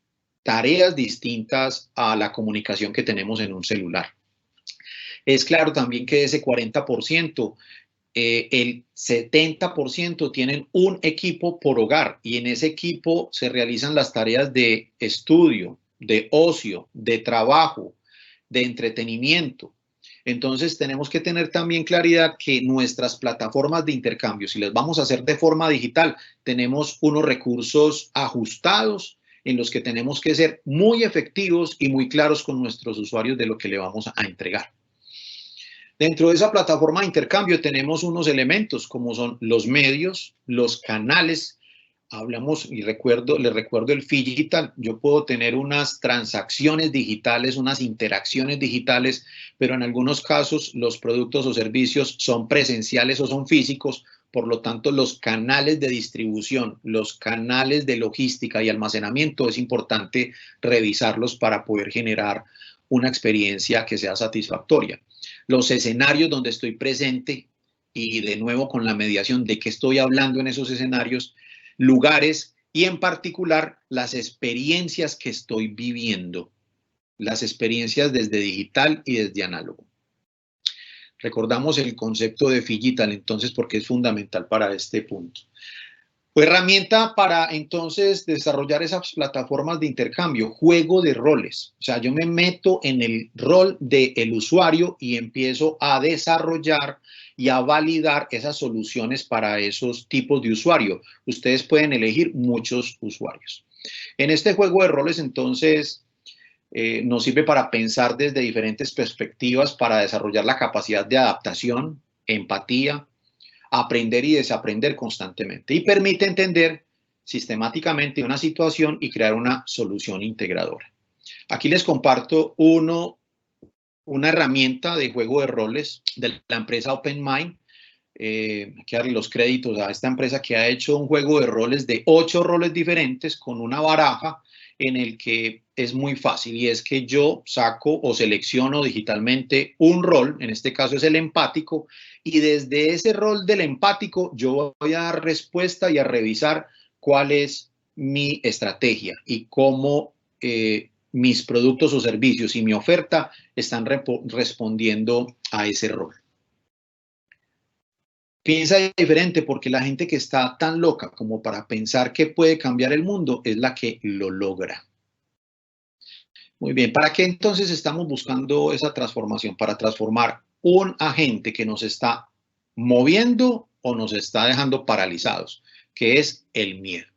tareas distintas a la comunicación que tenemos en un celular. Es claro también que de ese 40%, el 70% tienen un equipo por hogar y en ese equipo se realizan las tareas de estudio, de ocio, de trabajo, de entretenimiento. Entonces tenemos que tener también claridad que nuestras plataformas de intercambio, si las vamos a hacer de forma digital, tenemos unos recursos ajustados en los que tenemos que ser muy efectivos y muy claros con nuestros usuarios de lo que le vamos a entregar. Dentro de esa plataforma de intercambio tenemos unos elementos como son los medios, los canales. Hablamos y les recuerdo el Phygital. Yo puedo tener unas transacciones digitales, unas interacciones digitales, pero en algunos casos los productos o servicios son presenciales o son físicos. Por lo tanto, los canales de distribución, los canales de logística y almacenamiento es importante revisarlos para poder generar una experiencia que sea satisfactoria. Los escenarios donde estoy presente y de nuevo con la mediación de qué estoy hablando en esos escenarios, lugares y en particular las experiencias que estoy viviendo, las experiencias desde digital y desde análogo. Recordamos el concepto de Digital entonces porque es fundamental para este punto. Herramienta para entonces desarrollar esas plataformas de intercambio, juego de roles. O sea, yo me meto en el rol del usuario y empiezo a desarrollar y a validar esas soluciones para esos tipos de usuario. Ustedes pueden elegir muchos usuarios. En este juego de roles, entonces, nos sirve para pensar desde diferentes perspectivas para desarrollar la capacidad de adaptación, empatía, aprender y desaprender constantemente y permite entender sistemáticamente una situación y crear una solución integradora. Aquí les comparto una herramienta de juego de roles de la empresa OpenMind. Hay que darle los créditos a esta empresa que ha hecho un juego de roles de 8 roles diferentes con una baraja en el que es muy fácil y es que yo saco o selecciono digitalmente un rol, en este caso es el empático, y desde ese rol del empático yo voy a dar respuesta y a revisar cuál es mi estrategia y cómo mis productos o servicios y mi oferta están respondiendo a ese rol. Piensa diferente porque la gente que está tan loca como para pensar que puede cambiar el mundo es la que lo logra. Muy bien, ¿para qué entonces estamos buscando esa transformación? Para transformar un agente que nos está moviendo o nos está dejando paralizados, que es el miedo.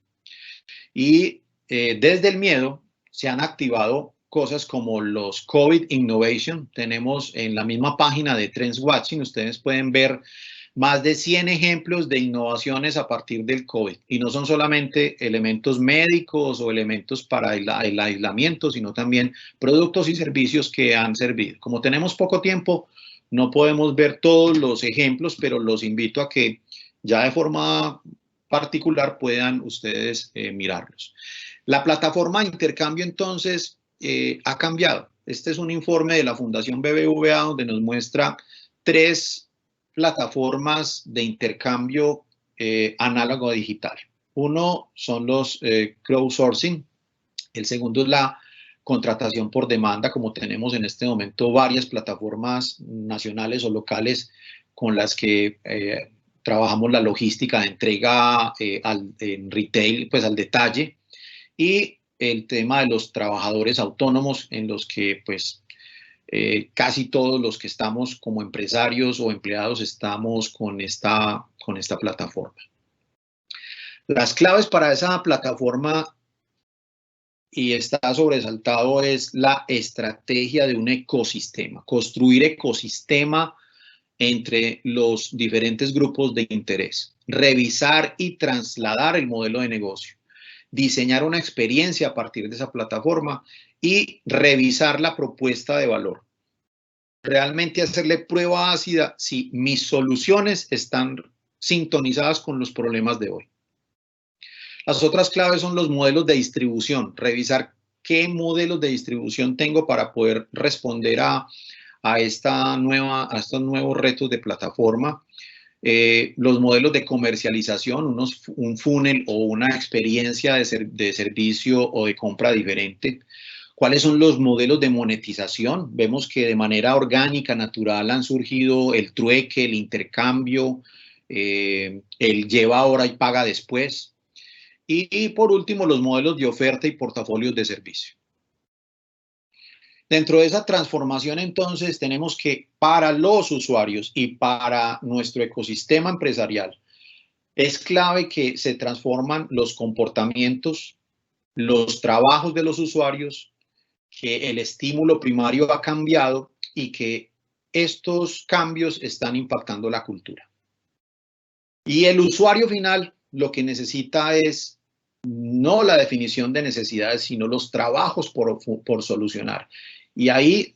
Y desde el miedo se han activado cosas como los COVID Innovation. Tenemos en la misma página de Trends Watching, ustedes pueden ver más de 100 ejemplos de innovaciones a partir del COVID. Y no son solamente elementos médicos o elementos para el aislamiento, sino también productos y servicios que han servido. Como tenemos poco tiempo, no podemos ver todos los ejemplos, pero los invito a que ya de forma particular puedan ustedes mirarlos. La plataforma de intercambio, entonces, ha cambiado. Este es un informe de la Fundación BBVA donde nos muestra 3 plataformas de intercambio análogo a digital. Uno son los crowdsourcing, el segundo es la contratación por demanda, como tenemos en este momento varias plataformas nacionales o locales con las que trabajamos la logística de entrega en retail, pues al detalle, y el tema de los trabajadores autónomos en los que pues casi todos los que estamos como empresarios o empleados estamos con esta plataforma. Las claves para esa plataforma, y está sobresaltado, es la estrategia de un ecosistema, construir ecosistema entre los diferentes grupos de interés, revisar y trasladar el modelo de negocio, diseñar una experiencia a partir de esa plataforma y revisar la propuesta de valor. Realmente hacerle prueba ácida si mis soluciones están sintonizadas con los problemas de hoy. Las otras claves son los modelos de distribución, revisar qué modelos de distribución tengo para poder responder a estos nuevos retos de plataforma. Los modelos de comercialización, un funnel o una experiencia de servicio o de compra diferente. ¿Cuáles son los modelos de monetización? Vemos que de manera orgánica, natural, han surgido el trueque, el intercambio, el lleva ahora y paga después. Y por último, los modelos de oferta y portafolios de servicio. Dentro de esa transformación, entonces, tenemos que para los usuarios y para nuestro ecosistema empresarial, es clave que se transforman los comportamientos, los trabajos de los usuarios, que el estímulo primario ha cambiado y que estos cambios están impactando la cultura. Y el usuario final lo que necesita es no la definición de necesidades, sino los trabajos por solucionar. Y ahí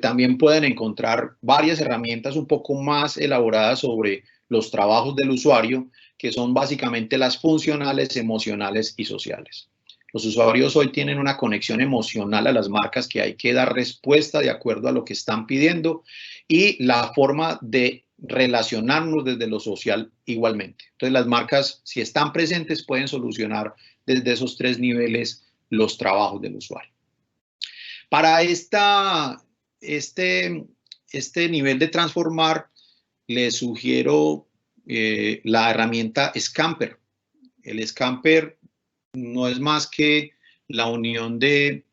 también pueden encontrar varias herramientas un poco más elaboradas sobre los trabajos del usuario, que son básicamente las funcionales, emocionales y sociales. Los usuarios hoy tienen una conexión emocional a las marcas que hay que dar respuesta de acuerdo a lo que están pidiendo y la forma de relacionarnos desde lo social igualmente. Entonces las marcas, si están presentes, pueden solucionar desde esos 3 niveles los trabajos del usuario. Para este este nivel de transformar, les sugiero la herramienta Scamper. El Scamper no es más que la unión de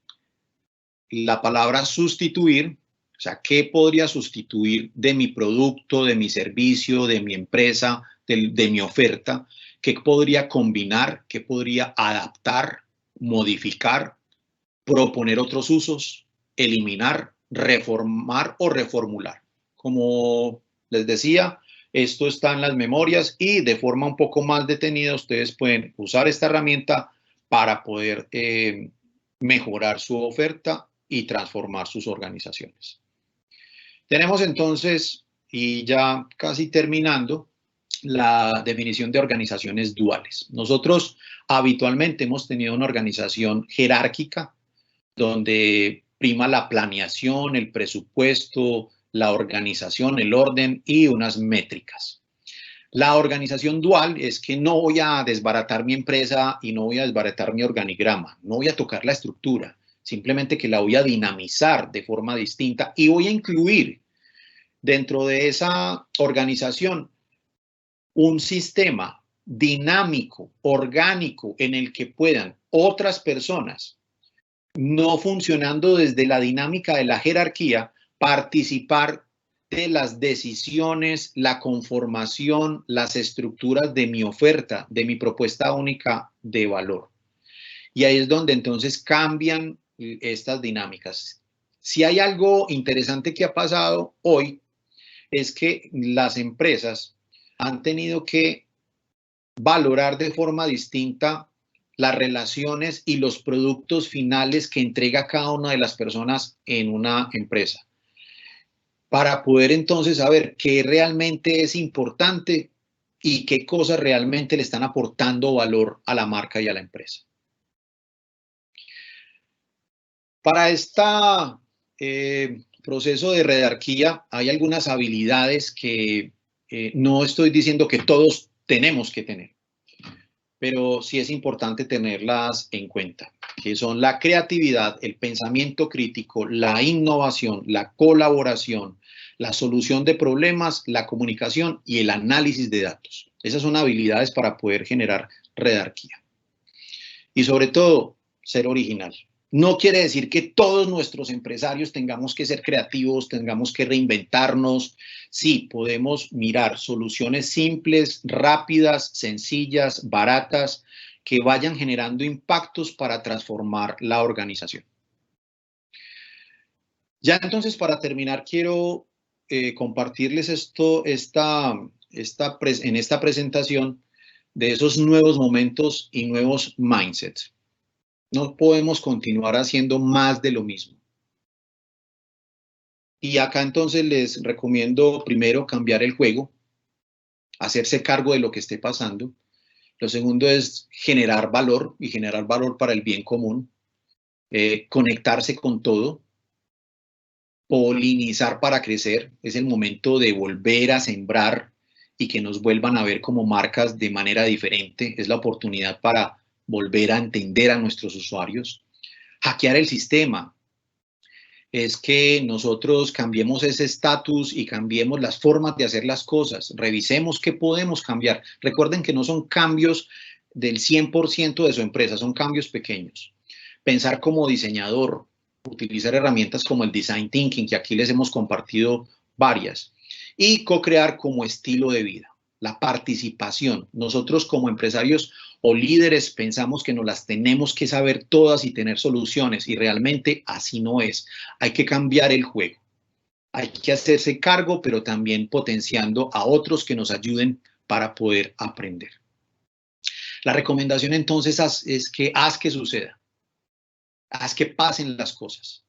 la palabra sustituir, o sea, ¿qué podría sustituir de mi producto, de mi servicio, de mi empresa, de mi oferta? ¿Qué podría combinar? ¿Qué podría adaptar, modificar, proponer otros usos, eliminar, reformar o reformular? Como les decía, esto está en las memorias y de forma un poco más detenida ustedes pueden usar esta herramienta para poder mejorar su oferta y transformar sus organizaciones. Tenemos entonces, y ya casi terminando, la definición de organizaciones duales. Nosotros habitualmente hemos tenido una organización jerárquica donde prima la planeación, el presupuesto, la organización, el orden y unas métricas. La organización dual es que no voy a desbaratar mi empresa y no voy a desbaratar mi organigrama, no voy a tocar la estructura, simplemente que la voy a dinamizar de forma distinta y voy a incluir dentro de esa organización un sistema dinámico, orgánico, en el que puedan otras personas, no funcionando desde la dinámica de la jerarquía, participar de las decisiones, la conformación, las estructuras de mi oferta, de mi propuesta única de valor. Y ahí es donde entonces cambian estas dinámicas. Si hay algo interesante que ha pasado hoy, es que las empresas han tenido que valorar de forma distinta las relaciones y los productos finales que entrega cada una de las personas en una empresa, para poder entonces saber qué realmente es importante y qué cosas realmente le están aportando valor a la marca y a la empresa. Para este proceso de redarquía hay algunas habilidades que no estoy diciendo que todos tenemos que tener, pero sí es importante tenerlas en cuenta, que son la creatividad, el pensamiento crítico, la innovación, la colaboración, la solución de problemas, la comunicación y el análisis de datos. Esas son habilidades para poder generar redarquía. Y sobre todo, ser original. No quiere decir que todos nuestros empresarios tengamos que ser creativos, tengamos que reinventarnos. Sí, podemos mirar soluciones simples, rápidas, sencillas, baratas, que vayan generando impactos para transformar la organización. Ya entonces, para terminar, quiero compartirles en esta presentación de esos nuevos momentos y nuevos mindsets. No podemos continuar haciendo más de lo mismo. Y acá entonces les recomiendo primero cambiar el juego, hacerse cargo de lo que esté pasando. Lo segundo es generar valor y generar valor para el bien común, conectarse con todo, polinizar para crecer. Es el momento de volver a sembrar y que nos vuelvan a ver como marcas de manera diferente. Es la oportunidad para volver a entender a nuestros usuarios. Hackear el sistema es que nosotros cambiemos ese estatus y cambiemos las formas de hacer las cosas. Revisemos qué podemos cambiar. Recuerden que no son cambios del 100% de su empresa, son cambios pequeños. Pensar como diseñador, utilizar herramientas como el Design Thinking, que aquí les hemos compartido varias, y co-crear como estilo de vida. La participación. Nosotros como empresarios o líderes pensamos que nos las tenemos que saber todas y tener soluciones, y realmente así no es. Hay que cambiar el juego. Hay que hacerse cargo, pero también potenciando a otros que nos ayuden para poder aprender. La recomendación entonces es que haz que suceda. Haz que pasen las cosas.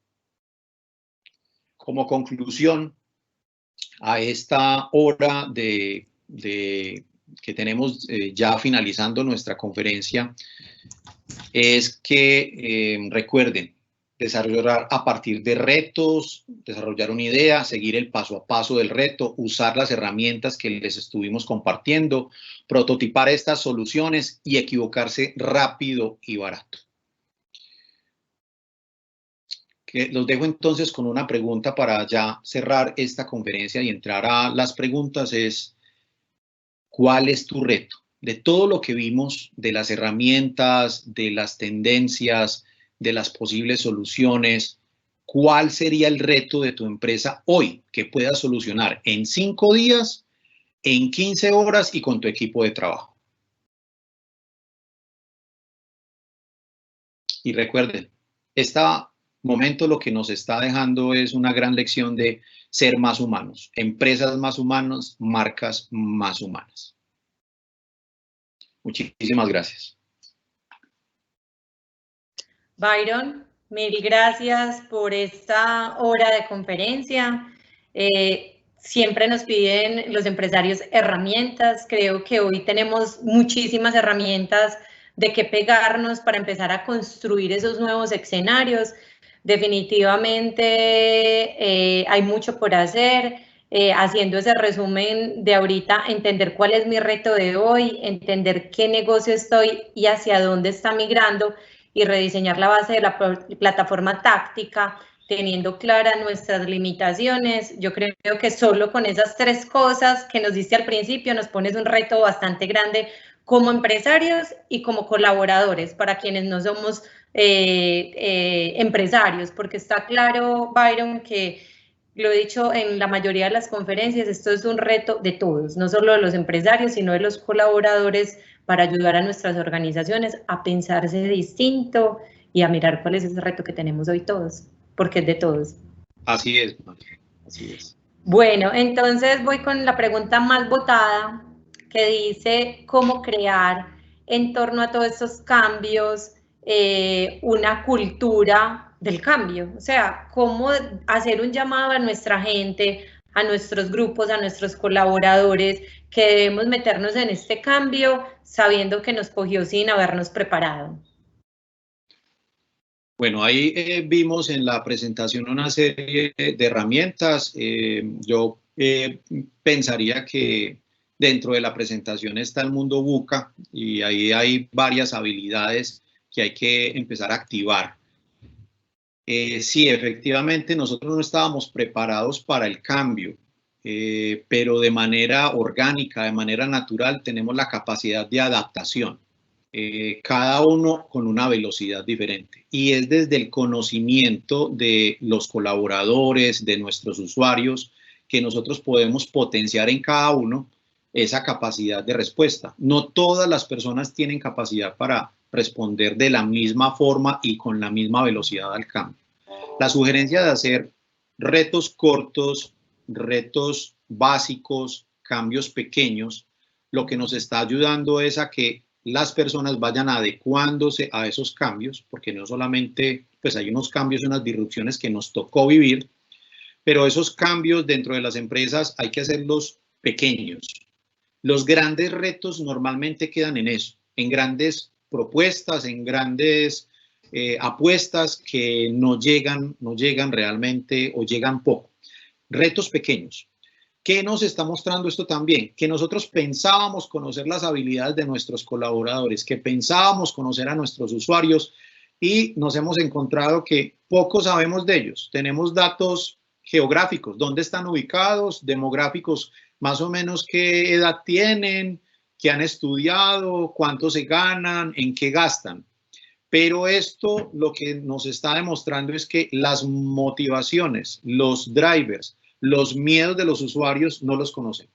Como conclusión, a esta hora que tenemos ya finalizando nuestra conferencia, es que recuerden desarrollar a partir de retos, desarrollar una idea, seguir el paso a paso del reto, usar las herramientas que les estuvimos compartiendo, prototipar estas soluciones y equivocarse rápido y barato. los dejo entonces con una pregunta para ya cerrar esta conferencia y entrar a las preguntas. Es, ¿cuál es tu reto? De todo lo que vimos, de las herramientas, de las tendencias, de las posibles soluciones, ¿cuál sería el reto de tu empresa hoy que puedas solucionar en 5 días, en 15 horas y con tu equipo de trabajo? Y recuerden, este momento lo que nos está dejando es una gran lección de ser más humanos, empresas más humanas, marcas más humanas. Muchísimas gracias. Byron, mil gracias por esta hora de conferencia. Siempre nos piden los empresarios herramientas. Creo que hoy tenemos muchísimas herramientas de qué pegarnos para empezar a construir esos nuevos escenarios. Definitivamente hay mucho por hacer. Haciendo ese resumen de ahorita, entender cuál es mi reto de hoy, entender qué negocio estoy y hacia dónde está migrando, y rediseñar la base de la plataforma táctica, teniendo claras nuestras limitaciones. Yo creo que solo con esas 3 cosas que nos diste al principio nos pones un reto bastante grande como empresarios y como colaboradores, para quienes no somos empresarios, porque está claro, Byron, que lo he dicho en la mayoría de las conferencias, esto es un reto de todos, no solo de los empresarios, sino de los colaboradores, para ayudar a nuestras organizaciones a pensarse distinto y a mirar cuál es ese reto que tenemos hoy todos, porque es de todos. Así es, así es. Bueno, entonces voy con la pregunta más votada, que dice cómo crear en torno a todos estos cambios una cultura del cambio. O sea, cómo hacer un llamado a nuestra gente, a nuestros grupos, a nuestros colaboradores, que debemos meternos en este cambio sabiendo que nos cogió sin habernos preparado. Bueno, ahí vimos en la presentación una serie de herramientas. Yo pensaría que dentro de la presentación está el mundo VUCA y ahí hay varias habilidades que hay que empezar a activar. Sí, efectivamente, nosotros no estábamos preparados para el cambio, pero de manera orgánica, de manera natural, tenemos la capacidad de adaptación. Cada uno con una velocidad diferente, y es desde el conocimiento de los colaboradores, de nuestros usuarios, que nosotros podemos potenciar en cada uno esa capacidad de respuesta. No todas las personas tienen capacidad para responder de la misma forma y con la misma velocidad al cambio. La sugerencia de hacer retos cortos, retos básicos, cambios pequeños, lo que nos está ayudando es a que las personas vayan adecuándose a esos cambios, porque no solamente, pues hay unos cambios y unas disrupciones que nos tocó vivir, pero esos cambios dentro de las empresas hay que hacerlos pequeños. Los grandes retos normalmente quedan en eso, en grandes propuestas, en grandes apuestas que no llegan realmente o llegan poco. Retos pequeños. ¿Qué nos está mostrando esto también? Que nosotros pensábamos conocer las habilidades de nuestros colaboradores, que pensábamos conocer a nuestros usuarios y nos hemos encontrado que poco sabemos de ellos. Tenemos datos geográficos, dónde están ubicados, demográficos, más o menos qué edad tienen, qué han estudiado, cuánto se ganan, en qué gastan. Pero esto lo que nos está demostrando es que las motivaciones, los drivers, los miedos de los usuarios no los conocemos.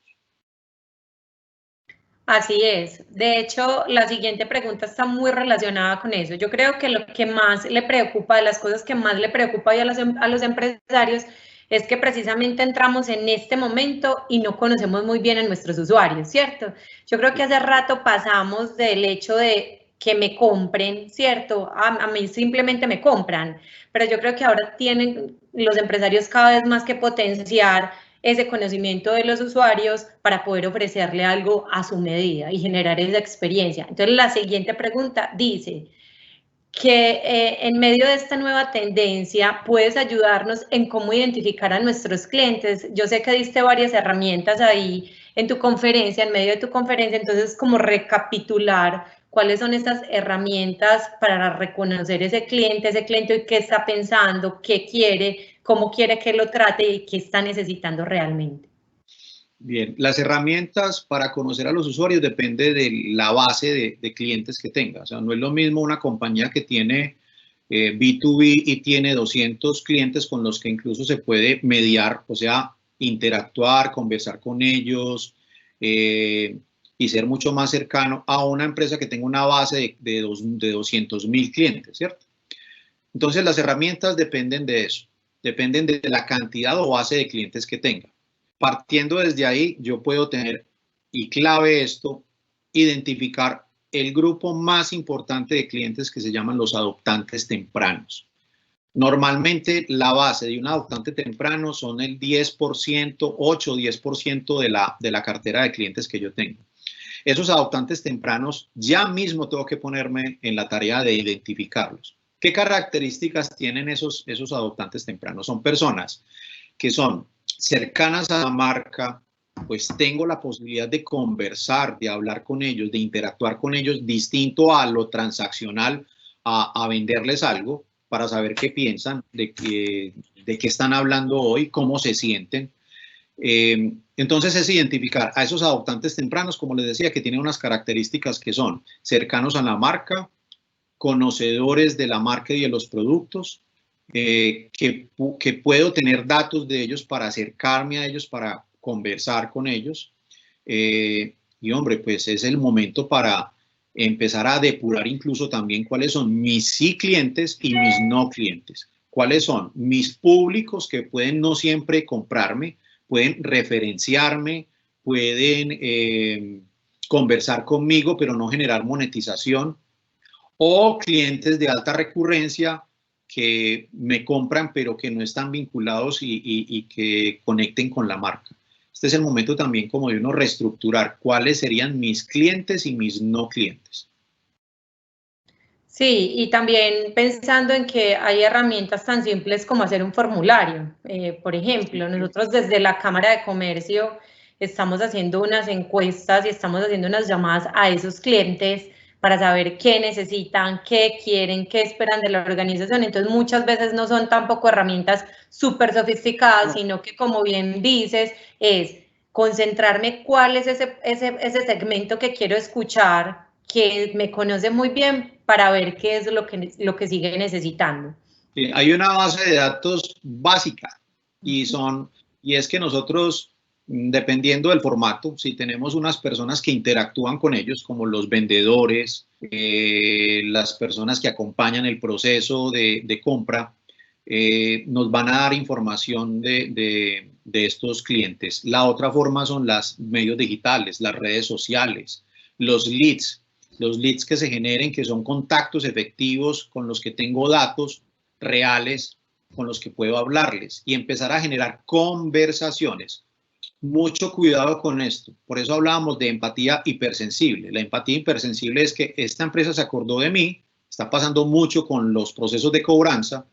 Así es. De hecho, la siguiente pregunta está muy relacionada con eso. Yo creo que lo que más le preocupa, de las cosas que más le preocupa a los empresarios, es que precisamente entramos en este momento y no conocemos muy bien a nuestros usuarios, ¿cierto? Yo creo que hace rato pasamos del hecho de que me compren, ¿cierto? A mí simplemente me compran, pero yo creo que ahora tienen los empresarios cada vez más que potenciar ese conocimiento de los usuarios para poder ofrecerle algo a su medida y generar esa experiencia. Entonces, la siguiente pregunta dice que en medio de esta nueva tendencia puedes ayudarnos en cómo identificar a nuestros clientes. Yo sé que diste varias herramientas ahí en tu conferencia, en medio de tu conferencia, entonces como recapitular cuáles son estas herramientas para reconocer ese cliente y qué está pensando, qué quiere, cómo quiere que lo trate y qué está necesitando realmente. Bien, las herramientas para conocer a los usuarios depende de la base de clientes que tenga. O sea, no es lo mismo una compañía que tiene B2B y tiene 200 clientes con los que incluso se puede mediar, o sea, interactuar, conversar con ellos y ser mucho más cercano a una empresa que tenga una base de 200.000 clientes, ¿cierto? Entonces, las herramientas dependen de eso, dependen de la cantidad o base de clientes que tenga. Partiendo desde ahí, yo puedo tener, y clave esto, identificar el grupo más importante de clientes que se llaman los adoptantes tempranos. Normalmente la base de un adoptante temprano son el 10%, 8 o 10% de la cartera de clientes que yo tengo. Esos adoptantes tempranos ya mismo tengo que ponerme en la tarea de identificarlos. ¿Qué características tienen esos adoptantes tempranos? Son personas que son cercanas a la marca, pues tengo la posibilidad de conversar, de hablar con ellos, de interactuar con ellos, distinto a lo transaccional, a venderles algo para saber qué piensan, de qué están hablando hoy, cómo se sienten. Entonces es identificar a esos adoptantes tempranos, como les decía, que tienen unas características que son cercanos a la marca, conocedores de la marca y de los productos, que puedo tener datos de ellos para acercarme a ellos, para conversar con ellos. Y hombre, pues es el momento para empezar a depurar incluso también cuáles son mis sí clientes y mis no clientes. Cuáles son mis públicos que pueden no siempre comprarme, pueden referenciarme, pueden conversar conmigo, pero no generar monetización. O clientes de alta recurrencia que me compran pero que no están vinculados y que conecten con la marca. Este es el momento también como de uno reestructurar cuáles serían mis clientes y mis no clientes. Sí, y también pensando en que hay herramientas tan simples como hacer un formulario. Por ejemplo, nosotros desde la Cámara de Comercio estamos haciendo unas encuestas y estamos haciendo unas llamadas a esos clientes para saber qué necesitan, qué quieren, qué esperan de la organización. Entonces, muchas veces no son tampoco herramientas súper sofisticadas, sino que, como bien dices, es concentrarme cuál es ese segmento que quiero escuchar, que me conoce muy bien, para ver qué es lo que sigue necesitando. Hay una base de datos básica y es que nosotros, dependiendo del formato, si tenemos unas personas que interactúan con ellos, como los vendedores, las personas que acompañan el proceso de compra, nos van a dar información de estos clientes. La otra forma son los medios digitales, las redes sociales, los leads que se generen, que son contactos efectivos con los que tengo datos reales, con los que puedo hablarles y empezar a generar conversaciones. Mucho cuidado con esto. Por eso hablábamos de empatía hipersensible. La empatía hipersensible es que esta empresa se acordó de mí, está pasando mucho con los procesos de cobranza,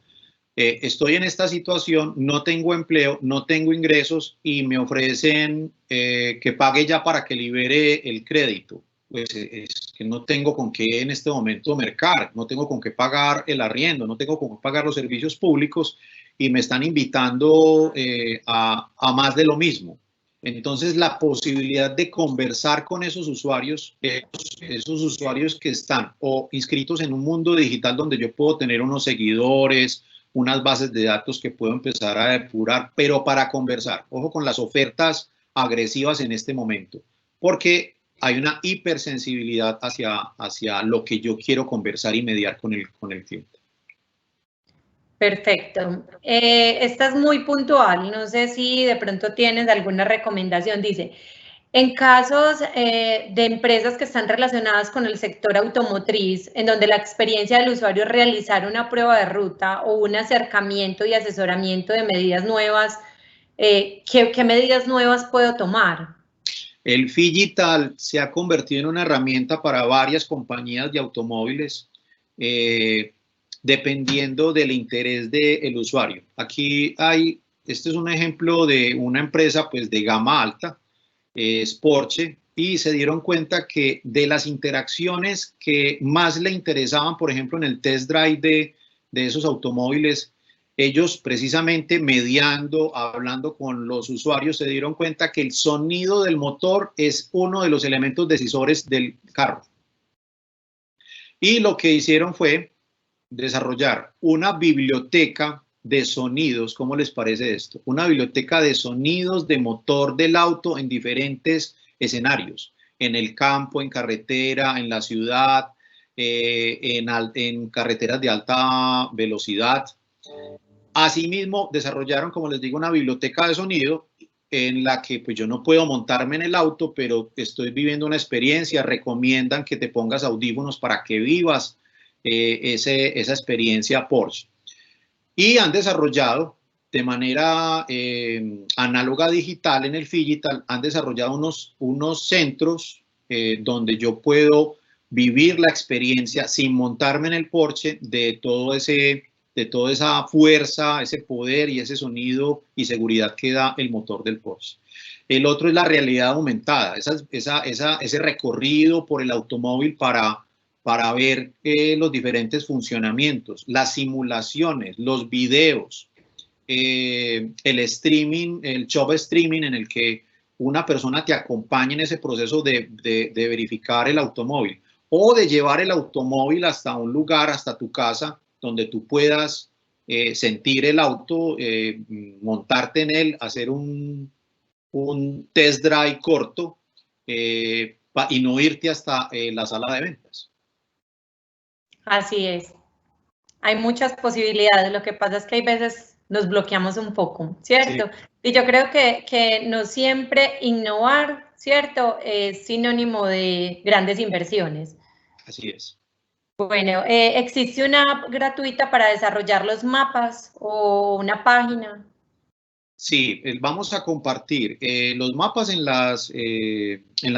estoy en esta situación, no tengo empleo, no tengo ingresos y me ofrecen que pague ya para que libere el crédito. Pues es que no tengo con qué en este momento mercar, no tengo con qué pagar el arriendo, no tengo con qué pagar los servicios públicos y me están invitando a más de lo mismo. Entonces, la posibilidad de conversar con esos usuarios que están o inscritos en un mundo digital donde yo puedo tener unos seguidores, unas bases de datos que puedo empezar a depurar, pero para conversar. Ojo con las ofertas agresivas en este momento, porque hay una hipersensibilidad hacia lo que yo quiero conversar y mediar con el cliente. Perfecto. Esta es muy puntual. No sé si de pronto tienes alguna recomendación. Dice, en casos de empresas que están relacionadas con el sector automotriz, en donde la experiencia del usuario es realizar una prueba de ruta o un acercamiento y asesoramiento de medidas nuevas, ¿qué medidas nuevas puedo tomar? El Figital se ha convertido en una herramienta para varias compañías de automóviles, dependiendo del interés del usuario. Aquí este es un ejemplo de una empresa pues, de gama alta, es Porsche. y se dieron cuenta que de las interacciones que más le interesaban, por ejemplo, en el test drive de esos automóviles, ellos precisamente mediando, hablando con los usuarios, se dieron cuenta que el sonido del motor es uno de los elementos decisores del carro. Y lo que hicieron fue desarrollar una biblioteca de sonidos. ¿Cómo les parece esto? Una biblioteca de sonidos de motor del auto en diferentes escenarios, en el campo, en carretera, en la ciudad, en carreteras de alta velocidad. Asimismo, desarrollaron, como les digo, una biblioteca de sonido en la que pues yo no puedo montarme en el auto, pero estoy viviendo una experiencia. Recomiendan que te pongas audífonos para que vivas esa experiencia Porsche. Y han desarrollado de manera análoga digital en el Phygital, han desarrollado unos centros donde yo puedo vivir la experiencia sin montarme en el Porsche de toda esa fuerza, ese poder y ese sonido y seguridad que da el motor del Porsche. El otro es la realidad aumentada, ese recorrido por el automóvil para ver los diferentes funcionamientos, las simulaciones, los videos, el streaming, el shop streaming en el que una persona te acompaña en ese proceso de verificar el automóvil o de llevar el automóvil hasta un lugar, hasta tu casa, donde tú puedas sentir el auto, montarte en él, hacer un test drive corto y no irte hasta la sala de ventas. Así es. Hay muchas posibilidades. Lo que pasa es que hay veces nos bloqueamos un poco, ¿cierto? Sí. Y yo creo que no siempre innovar, ¿cierto? Es sinónimo de grandes inversiones. Así es. Bueno, ¿existe una app gratuita para desarrollar los mapas o una página? Sí, vamos a compartir los mapas en las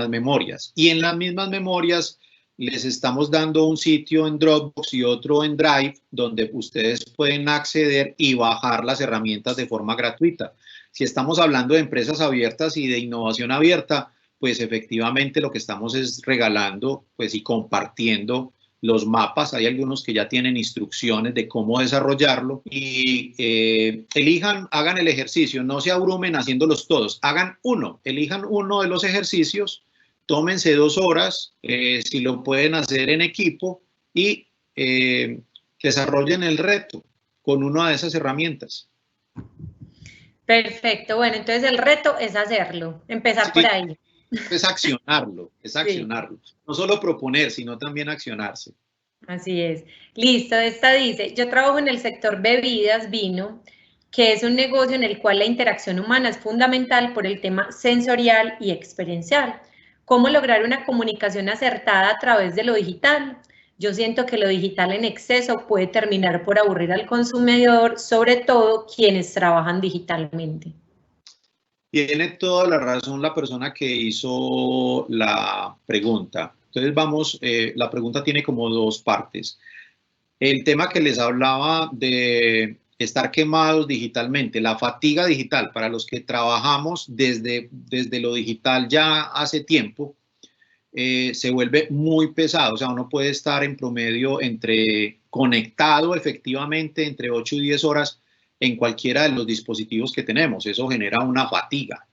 memorias, y en las mismas memorias les estamos dando un sitio en Dropbox y otro en Drive donde ustedes pueden acceder y bajar las herramientas de forma gratuita. Si estamos hablando de empresas abiertas y de innovación abierta, pues efectivamente lo que estamos es regalando pues, y compartiendo los mapas. Hay algunos que ya tienen instrucciones de cómo desarrollarlo y elijan, hagan el ejercicio, no se abrumen haciéndolos todos, elijan uno de los ejercicios, tómense 2 horas, si lo pueden hacer en equipo y desarrollen el reto con una de esas herramientas. Perfecto, bueno, entonces el reto es hacerlo, empezar sí. Por ahí. Es accionarlo, es accionarlo. Sí. No solo proponer, sino también accionarse. Así es. Listo, esta dice, yo trabajo en el sector bebidas, vino, que es un negocio en el cual la interacción humana es fundamental por el tema sensorial y experiencial. ¿Cómo lograr una comunicación acertada a través de lo digital? Yo siento que lo digital en exceso puede terminar por aburrir al consumidor, sobre todo quienes trabajan digitalmente. Tiene toda la razón la persona que hizo la pregunta. Entonces la pregunta tiene como 2 partes. El tema que les hablaba de estar quemados digitalmente, la fatiga digital, para los que trabajamos desde lo digital ya hace tiempo, se vuelve muy pesado. O sea, uno puede estar en promedio conectado efectivamente entre 8 y 10 horas en cualquiera de los dispositivos que tenemos. Eso genera una fatiga.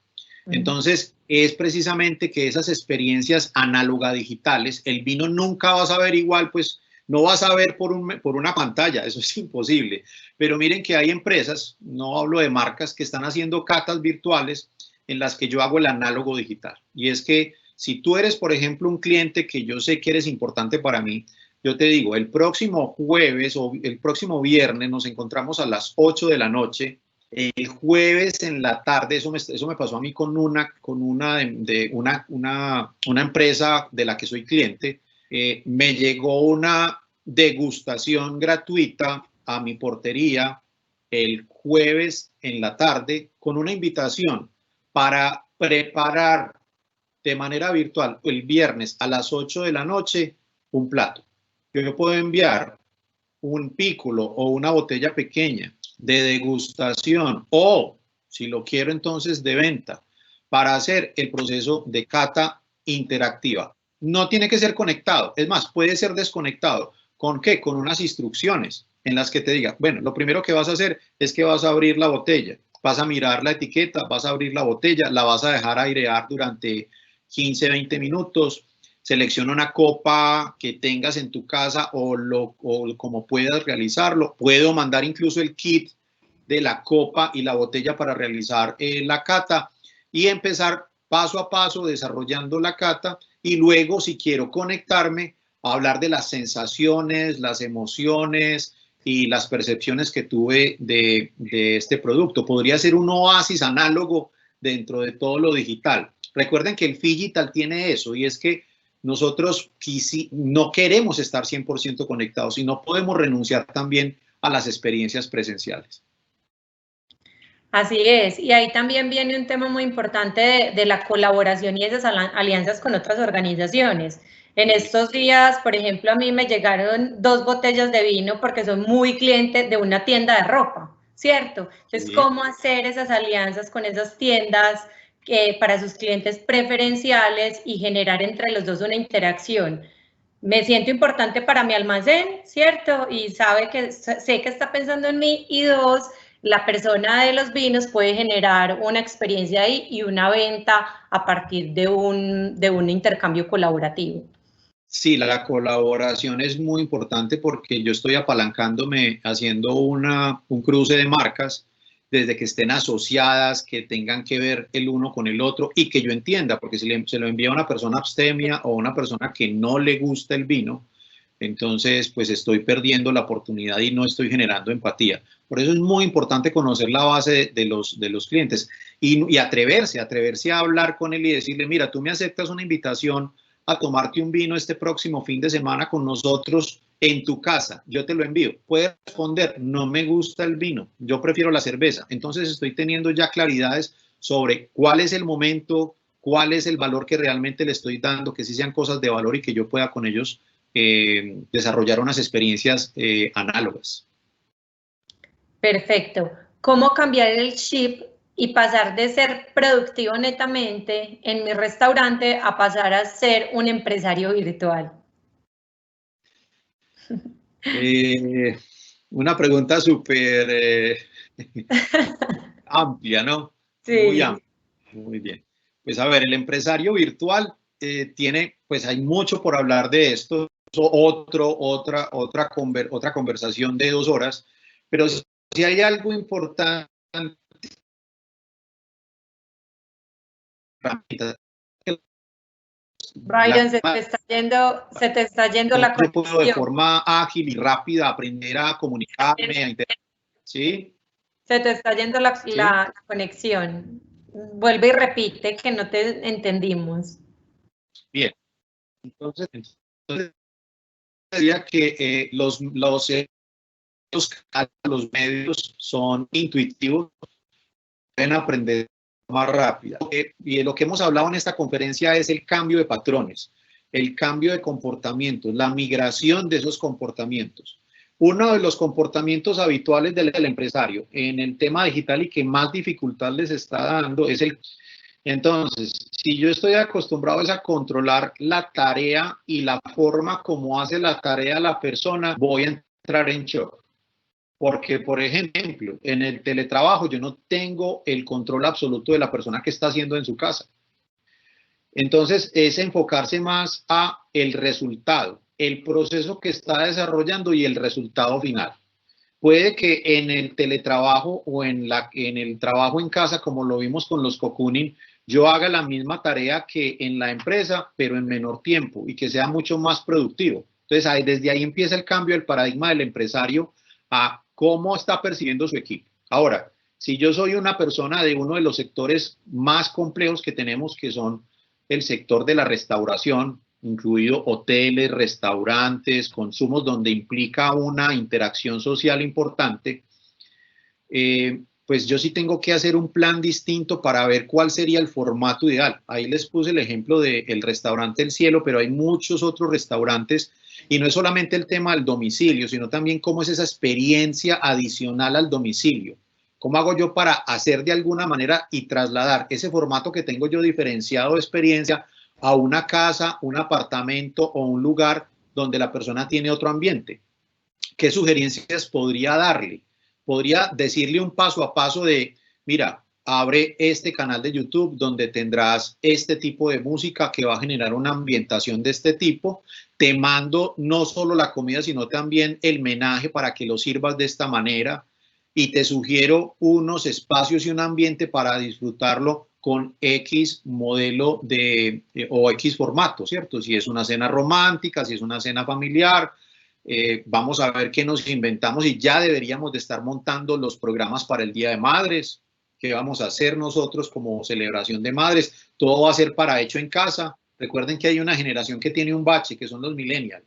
Entonces, es precisamente que esas experiencias análoga digitales, el vino nunca vas a ver igual, pues no vas a ver por una pantalla, eso es imposible. Pero miren que hay empresas, no hablo de marcas, que están haciendo catas virtuales en las que yo hago el análogo digital. Y es que si tú eres, por ejemplo, un cliente que yo sé que eres importante para mí, yo te digo, el próximo jueves o el próximo viernes nos encontramos a las 8 de la noche. El jueves en la tarde, eso me pasó a mí con una empresa de la que soy cliente, me llegó una degustación gratuita a mi portería el jueves en la tarde con una invitación para preparar de manera virtual el viernes a las 8 de la noche un plato. Yo puedo enviar un pículo o una botella pequeña de degustación o, si lo quiero entonces, de venta para hacer el proceso de cata interactiva. No tiene que ser conectado, es más, puede ser desconectado. ¿Con qué? Con unas instrucciones en las que te diga, bueno, lo primero que vas a hacer es que vas a abrir la botella, vas a mirar la etiqueta, vas a abrir la botella, la vas a dejar airear durante 15, 20 minutos, selecciona una copa que tengas en tu casa o como puedas realizarlo. Puedo mandar incluso el kit de la copa y la botella para realizar la cata y empezar paso a paso desarrollando la cata, y luego si quiero conectarme a hablar de las sensaciones, las emociones y las percepciones que tuve de este producto. Podría ser un oasis análogo dentro de todo lo digital. Recuerden que el Phygital tiene eso, y es que nosotros no queremos estar 100% conectados y no podemos renunciar también a las experiencias presenciales. Así es, y ahí también viene un tema muy importante de la colaboración y esas alianzas con otras organizaciones. En estos días, por ejemplo, a mí me llegaron 2 botellas de vino porque soy muy cliente de una tienda de ropa, ¿cierto? Entonces, ¿cómo hacer esas alianzas con esas tiendas para sus clientes preferenciales y generar entre los dos una interacción? Me siento importante para mi almacén, ¿cierto? Y sé que está pensando en mí. Y 2, la persona de los vinos puede generar una experiencia ahí y una venta a partir de un intercambio colaborativo. Sí, la colaboración es muy importante porque yo estoy apalancándome haciendo un cruce de marcas desde que estén asociadas, que tengan que ver el uno con el otro y que yo entienda, porque si se lo envía a una persona abstemia o a una persona que no le gusta el vino, entonces pues estoy perdiendo la oportunidad y no estoy generando empatía. Por eso es muy importante conocer la base de los clientes y atreverse a hablar con él y decirle, mira, tú me aceptas una invitación a tomarte un vino este próximo fin de semana con nosotros en tu casa, yo te lo envío. Puede responder, no me gusta el vino, yo prefiero la cerveza. Entonces estoy teniendo ya claridades sobre cuál es el momento, cuál es el valor que realmente le estoy dando, que sí sean cosas de valor y que yo pueda con ellos desarrollar unas experiencias análogas. Perfecto. ¿Cómo cambiar el chip y pasar de ser productivo netamente en mi restaurante a pasar a ser un empresario virtual? Una pregunta súper amplia, ¿no? Sí. Muy amplia. Muy bien. Pues a ver, el empresario virtual pues hay mucho por hablar de esto. Otra conversación de 2 horas, pero si hay algo importante. Byron, se te está yendo la conexión. Yo puedo de forma ágil y rápida aprender a comunicarme, ¿sí? Se te está yendo la conexión. Vuelve y repite, que no te entendimos. Bien. Entonces diría que los medios son intuitivos, pueden aprender más rápido. Y lo que hemos hablado en esta conferencia es el cambio de patrones, el cambio de comportamientos, la migración de esos comportamientos. Uno de los comportamientos habituales del empresario en el tema digital y que más dificultad les está dando es Entonces, si yo estoy acostumbrado a controlar la tarea y la forma como hace la tarea la persona, voy a entrar en shock. Porque, por ejemplo, en el teletrabajo yo no tengo el control absoluto de la persona que está haciendo en su casa. Entonces, es enfocarse más a el resultado, el proceso que está desarrollando y el resultado final. Puede que en el teletrabajo o en el trabajo en casa, como lo vimos con los cocooning, yo haga la misma tarea que en la empresa, pero en menor tiempo y que sea mucho más productivo. Entonces, desde ahí empieza el cambio del paradigma del empresario a cómo está percibiendo su equipo. Ahora, si yo soy una persona de uno de los sectores más complejos que tenemos, que son el sector de la restauración, incluido hoteles, restaurantes, consumos, donde implica una interacción social importante, pues yo sí tengo que hacer un plan distinto para ver cuál sería el formato ideal. Ahí les puse el ejemplo del restaurante El Cielo, pero hay muchos otros restaurantes y no es solamente el tema del domicilio, sino también cómo es esa experiencia adicional al domicilio. ¿Cómo hago yo para hacer de alguna manera y trasladar ese formato que tengo yo diferenciado de experiencia a una casa, un apartamento o un lugar donde la persona tiene otro ambiente? ¿Qué sugerencias podría darle? Podría decirle un paso a paso de, mira, abre este canal de YouTube donde tendrás este tipo de música que va a generar una ambientación de este tipo. Te mando no solo la comida, sino también el menaje para que lo sirvas de esta manera. Y te sugiero unos espacios y un ambiente para disfrutarlo con X modelo o X formato, ¿cierto? Si es una cena romántica, si es una cena familiar, vamos a ver qué nos inventamos y ya deberíamos de estar montando los programas para el Día de Madres, qué vamos a hacer nosotros como celebración de madres. Todo va a ser para hecho en casa. Recuerden que hay una generación que tiene un bache, que son los millennials,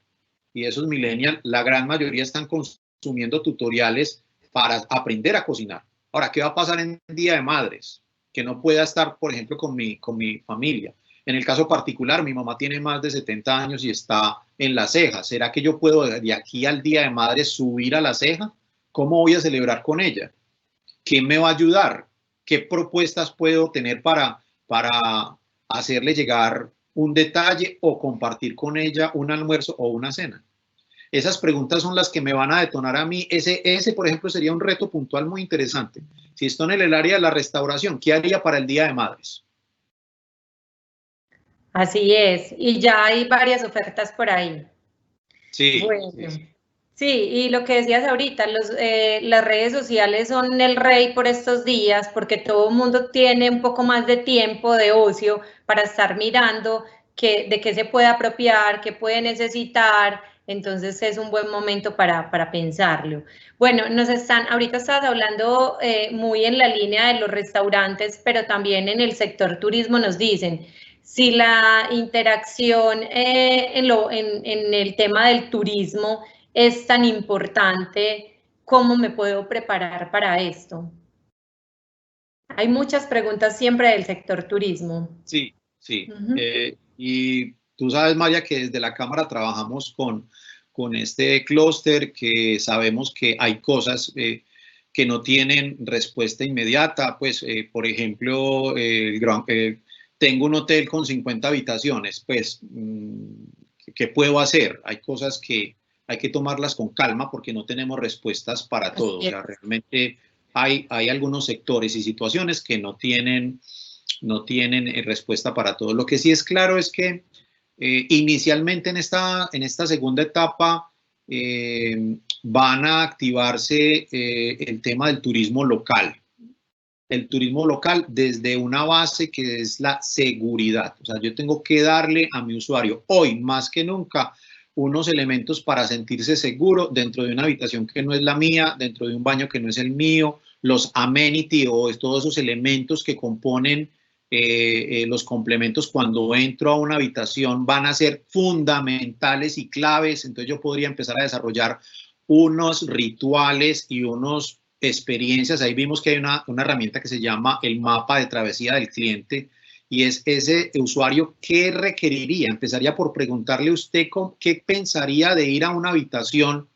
y esos millennials, la gran mayoría están consumiendo tutoriales para aprender a cocinar. Ahora, ¿qué va a pasar en Día de Madres? Que no pueda estar, por ejemplo, con mi familia. En el caso particular, mi mamá tiene más de 70 años y está en La Ceja. ¿Será que yo puedo de aquí al Día de Madres subir a La Ceja? ¿Cómo voy a celebrar con ella? ¿Quién me va a ayudar? ¿Qué propuestas puedo tener para hacerle llegar un detalle o compartir con ella un almuerzo o una cena? Esas preguntas son las que me van a detonar a mí. Ese, por ejemplo, sería un reto puntual muy interesante. Si estoy en el área de la restauración, ¿qué haría para el Día de Madres? Así es, y ya hay varias ofertas por ahí. Sí, bueno. sí. Sí, y lo que decías ahorita, las redes sociales son el rey por estos días porque todo el mundo tiene un poco más de tiempo, de ocio, para estar mirando de qué se puede apropiar, qué puede necesitar, entonces es un buen momento para pensarlo. Bueno, ahorita estabas hablando muy en la línea de los restaurantes, pero también en el sector turismo nos dicen, si la interacción en el tema del turismo es tan importante, ¿cómo me puedo preparar para esto? Hay muchas preguntas siempre del sector turismo. Sí, sí. Y tú sabes, María, que desde la Cámara trabajamos con este clúster, que sabemos que hay cosas que no tienen respuesta inmediata. Pues, por ejemplo, tengo un hotel con 50 habitaciones, pues, ¿qué puedo hacer? Hay cosas que hay que tomarlas con calma porque no tenemos respuestas para todo. O sea, realmente hay algunos sectores y situaciones que no tienen respuesta para todo. Lo que sí es claro es que inicialmente en esta segunda etapa van a activarse el tema del turismo local. El turismo local desde una base que es la seguridad. O sea, yo tengo que darle a mi usuario hoy más que nunca unos elementos para sentirse seguro dentro de una habitación que no es la mía, dentro de un baño que no es el mío, los amenities o todos esos elementos que componen los complementos cuando entro a una habitación van a ser fundamentales y claves. Entonces yo podría empezar a desarrollar unos rituales y unos experiencias. Ahí vimos que hay una herramienta que se llama el mapa de travesía del cliente, y es ese usuario qué requeriría. Empezaría por preguntarle a usted qué pensaría de ir a una habitación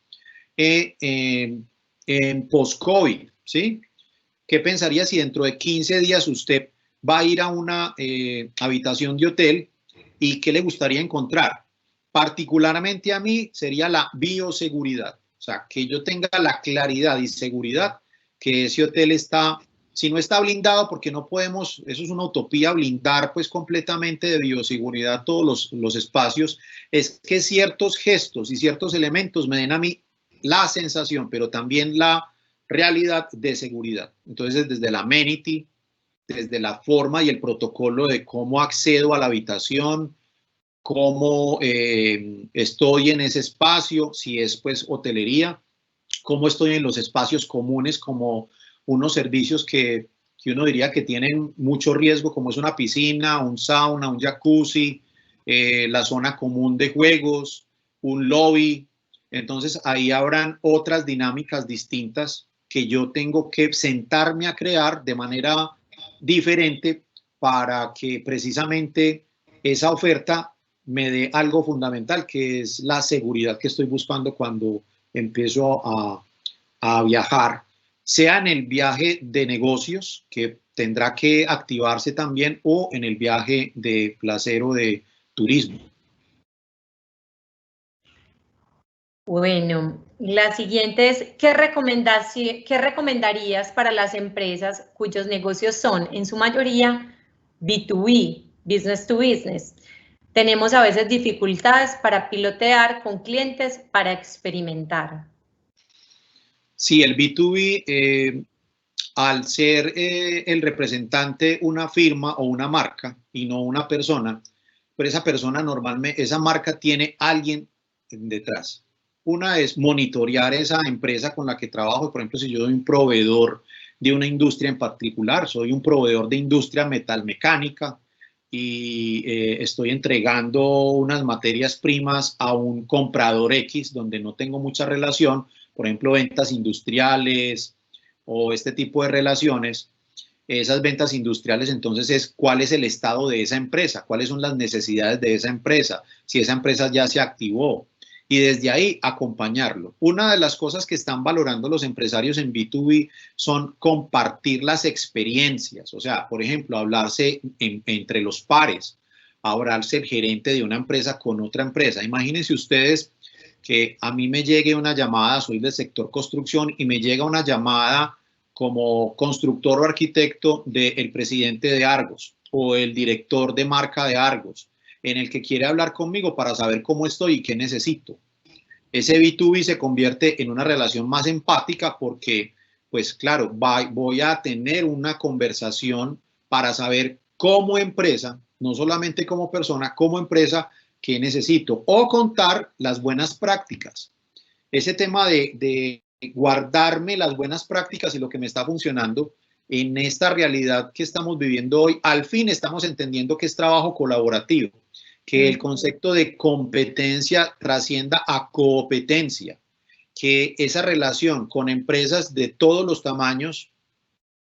en post-COVID, ¿sí? ¿Qué pensaría si dentro de 15 días usted va a ir a una habitación de hotel y qué le gustaría encontrar? Particularmente a mí sería la bioseguridad. O sea, que yo tenga la claridad y seguridad que ese hotel está, si no está blindado, porque no podemos, eso es una utopía, blindar pues completamente de bioseguridad todos los espacios, es que ciertos gestos y ciertos elementos me den a mí la sensación, pero también la realidad de seguridad. Entonces, desde la amenity, desde la forma y el protocolo de cómo accedo a la habitación, cómo estoy en ese espacio, si es pues hotelería, cómo estoy en los espacios comunes como unos servicios que uno diría que tienen mucho riesgo, como es una piscina, un sauna, un jacuzzi, la zona común de juegos, un lobby. Entonces ahí habrán otras dinámicas distintas que yo tengo que sentarme a crear de manera diferente para que precisamente esa oferta me dé algo fundamental, que es la seguridad que estoy buscando cuando empiezo a viajar sea en el viaje de negocios, que tendrá que activarse también, o en el viaje de placer o de turismo. Bueno, la siguiente es, ¿qué recomendarías para las empresas cuyos negocios son, en su mayoría, B2B, business to business? Tenemos a veces dificultades para pilotear con clientes para experimentar. Sí, el B2B, al ser el representante una firma o una marca y no una persona, pero esa persona normalmente, esa marca tiene alguien detrás. Una es monitorear esa empresa con la que trabajo. Por ejemplo, si yo soy un proveedor de una industria en particular, soy un proveedor de industria metalmecánica y estoy entregando unas materias primas a un comprador X donde no tengo mucha relación, por ejemplo, ventas industriales o este tipo de relaciones. Esas ventas industriales, entonces, es cuál es el estado de esa empresa, cuáles son las necesidades de esa empresa, si esa empresa ya se activó, y desde ahí acompañarlo. Una de las cosas que están valorando los empresarios en B2B son compartir las experiencias, o sea, por ejemplo, hablarse entre los pares, hablarse el gerente de una empresa con otra empresa. Imagínense ustedes que a mí me llegue una llamada, soy del sector construcción, y me llega una llamada como constructor o arquitecto del presidente de Argos o el director de marca de Argos, en el que quiere hablar conmigo para saber cómo estoy y qué necesito. Ese B2B se convierte en una relación más empática porque, pues claro, voy a tener una conversación para saber como empresa, no solamente como persona, como empresa, qué necesito, o contar las buenas prácticas. Ese tema de guardarme las buenas prácticas y lo que me está funcionando en esta realidad que estamos viviendo hoy, al fin estamos entendiendo que es trabajo colaborativo, que el concepto de competencia trascienda a competencia, que esa relación con empresas de todos los tamaños,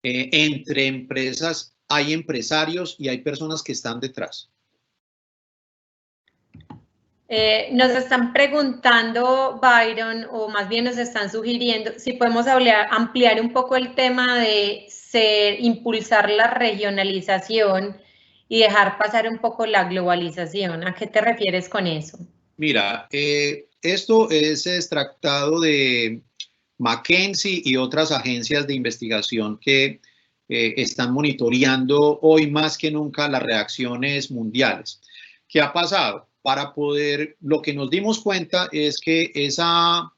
entre empresas hay empresarios y hay personas que están detrás. Nos están preguntando, Byron, o más bien nos están sugiriendo, si podemos ampliar un poco el tema de impulsar la regionalización y dejar pasar un poco la globalización. ¿A qué te refieres con eso? Mira, esto es extractado de McKinsey y otras agencias de investigación que están monitoreando hoy más que nunca las reacciones mundiales. ¿Qué ha pasado? Lo que nos dimos cuenta es que esa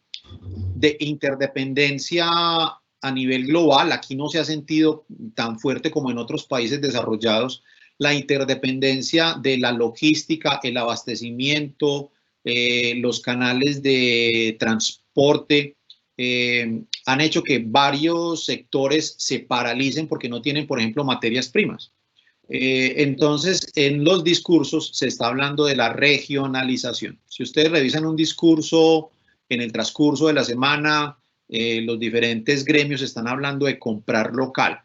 interdependencia a nivel global, aquí no se ha sentido tan fuerte como en otros países desarrollados, la interdependencia de la logística, el abastecimiento, los canales de transporte, han hecho que varios sectores se paralicen porque no tienen, por ejemplo, materias primas. Entonces, en los discursos se está hablando de la regionalización. Si ustedes revisan un discurso en el transcurso de la semana, los diferentes gremios están hablando de comprar local.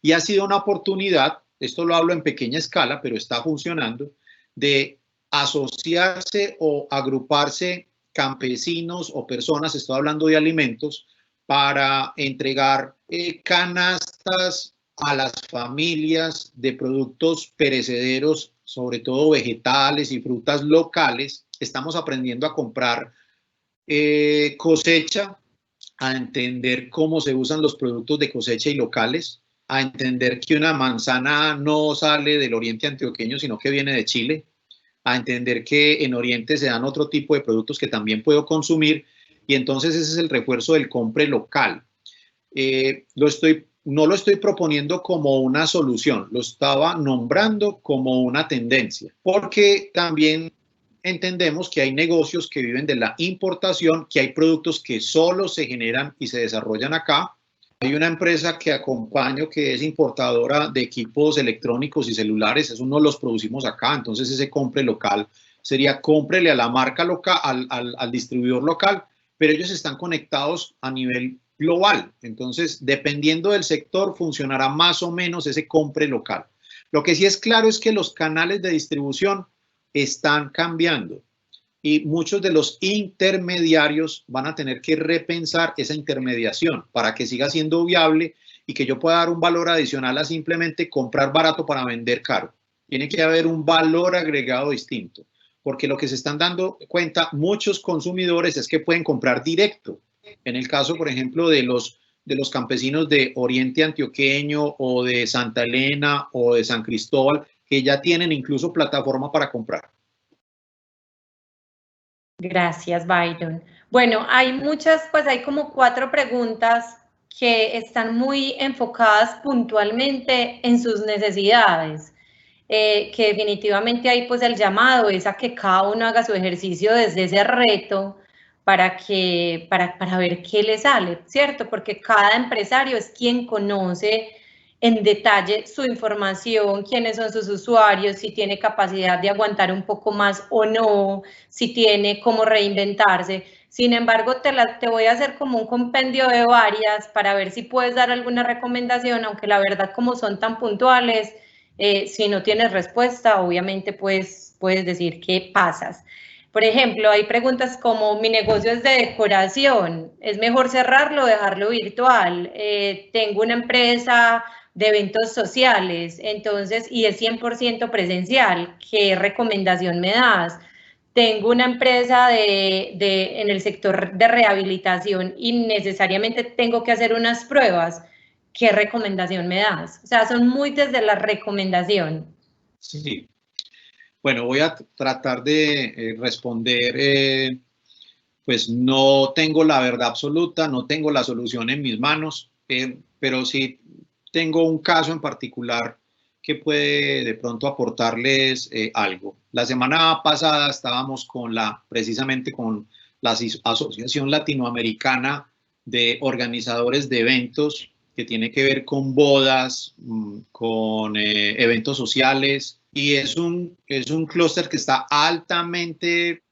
Y ha sido una oportunidad, esto lo hablo en pequeña escala, pero está funcionando, de asociarse o agruparse campesinos o personas, estoy hablando de alimentos, para entregar canastas a las familias de productos perecederos, sobre todo vegetales y frutas locales. Estamos aprendiendo a comprar cosecha, a entender cómo se usan los productos de cosecha y locales, a entender que una manzana no sale del oriente antioqueño, sino que viene de Chile, a entender que en Oriente se dan otro tipo de productos que también puedo consumir, y entonces ese es el refuerzo del compre local. No lo estoy proponiendo como una solución, lo estaba nombrando como una tendencia, porque también entendemos que hay negocios que viven de la importación, que hay productos que solo se generan y se desarrollan acá. Hay una empresa que acompaño que es importadora de equipos electrónicos y celulares, eso no los producimos acá, entonces ese compre local sería cómprele a la marca local, al distribuidor local, pero ellos están conectados a nivel global, entonces dependiendo del sector funcionará más o menos ese compre local. Lo que sí es claro es que los canales de distribución están cambiando. y muchos de los intermediarios van a tener que repensar esa intermediación para que siga siendo viable y que yo pueda dar un valor adicional a simplemente comprar barato para vender caro. Tiene que haber un valor agregado distinto, porque lo que se están dando cuenta muchos consumidores es que pueden comprar directo. En el caso, por ejemplo, de los campesinos de Oriente Antioqueño o de Santa Elena o de San Cristóbal, que ya tienen incluso plataforma para comprar. Gracias, Byron. Bueno, hay muchas, pues hay como 4 preguntas que están muy enfocadas puntualmente en sus necesidades, que definitivamente ahí pues el llamado es a que cada uno haga su ejercicio desde ese reto para ver qué le sale, ¿cierto? Porque cada empresario es quien conoce en detalle su información, quiénes son sus usuarios, si tiene capacidad de aguantar un poco más o no, si tiene cómo reinventarse. Sin embargo, te voy a hacer como un compendio de varias para ver si puedes dar alguna recomendación, aunque la verdad como son tan puntuales, si no tienes respuesta, obviamente puedes decir qué pasas. Por ejemplo, hay preguntas como, mi negocio es de decoración, ¿es mejor cerrarlo o dejarlo virtual? Tengo una empresa de eventos sociales, entonces, y es 100% presencial, ¿qué recomendación me das? Tengo una empresa en el sector de rehabilitación y necesariamente tengo que hacer unas pruebas, ¿qué recomendación me das? O sea, son muy desde la recomendación. Sí. Bueno, voy a tratar de responder, pues no tengo la verdad absoluta, no tengo la solución en mis manos, pero sí tengo un caso en particular que puede de pronto aportarles algo. La semana pasada estábamos precisamente con la Asociación Latinoamericana de Organizadores de Eventos, que tiene que ver con bodas, con eventos sociales, y es un clúster que está altamente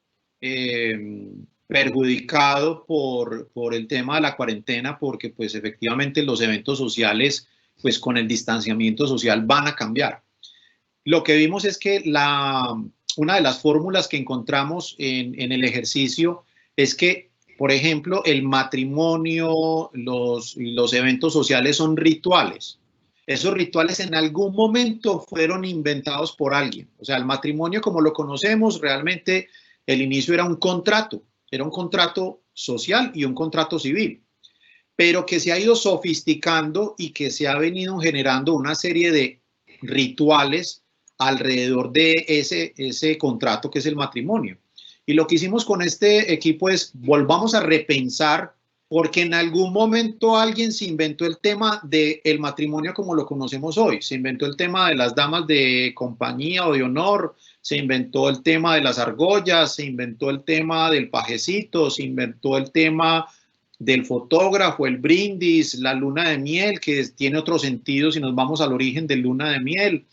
perjudicado por el tema de la cuarentena, porque pues efectivamente los eventos sociales, pues con el distanciamiento social van a cambiar. Lo que vimos es que una de las fórmulas que encontramos en el ejercicio es que, por ejemplo, el matrimonio, los eventos sociales son rituales. Esos rituales en algún momento fueron inventados por alguien. O sea, el matrimonio como lo conocemos, realmente el inicio era un contrato social y un contrato civil, pero que se ha ido sofisticando y que se ha venido generando una serie de rituales alrededor de ese contrato que es el matrimonio. Y lo que hicimos con este equipo es volvamos a repensar, porque en algún momento alguien se inventó el tema del matrimonio como lo conocemos hoy. Se inventó el tema de las damas de compañía o de honor, se inventó el tema de las argollas, se inventó el tema del pajecito, se inventó el tema del fotógrafo, el brindis, la luna de miel, que tiene otro sentido si nos vamos al origen de luna de miel,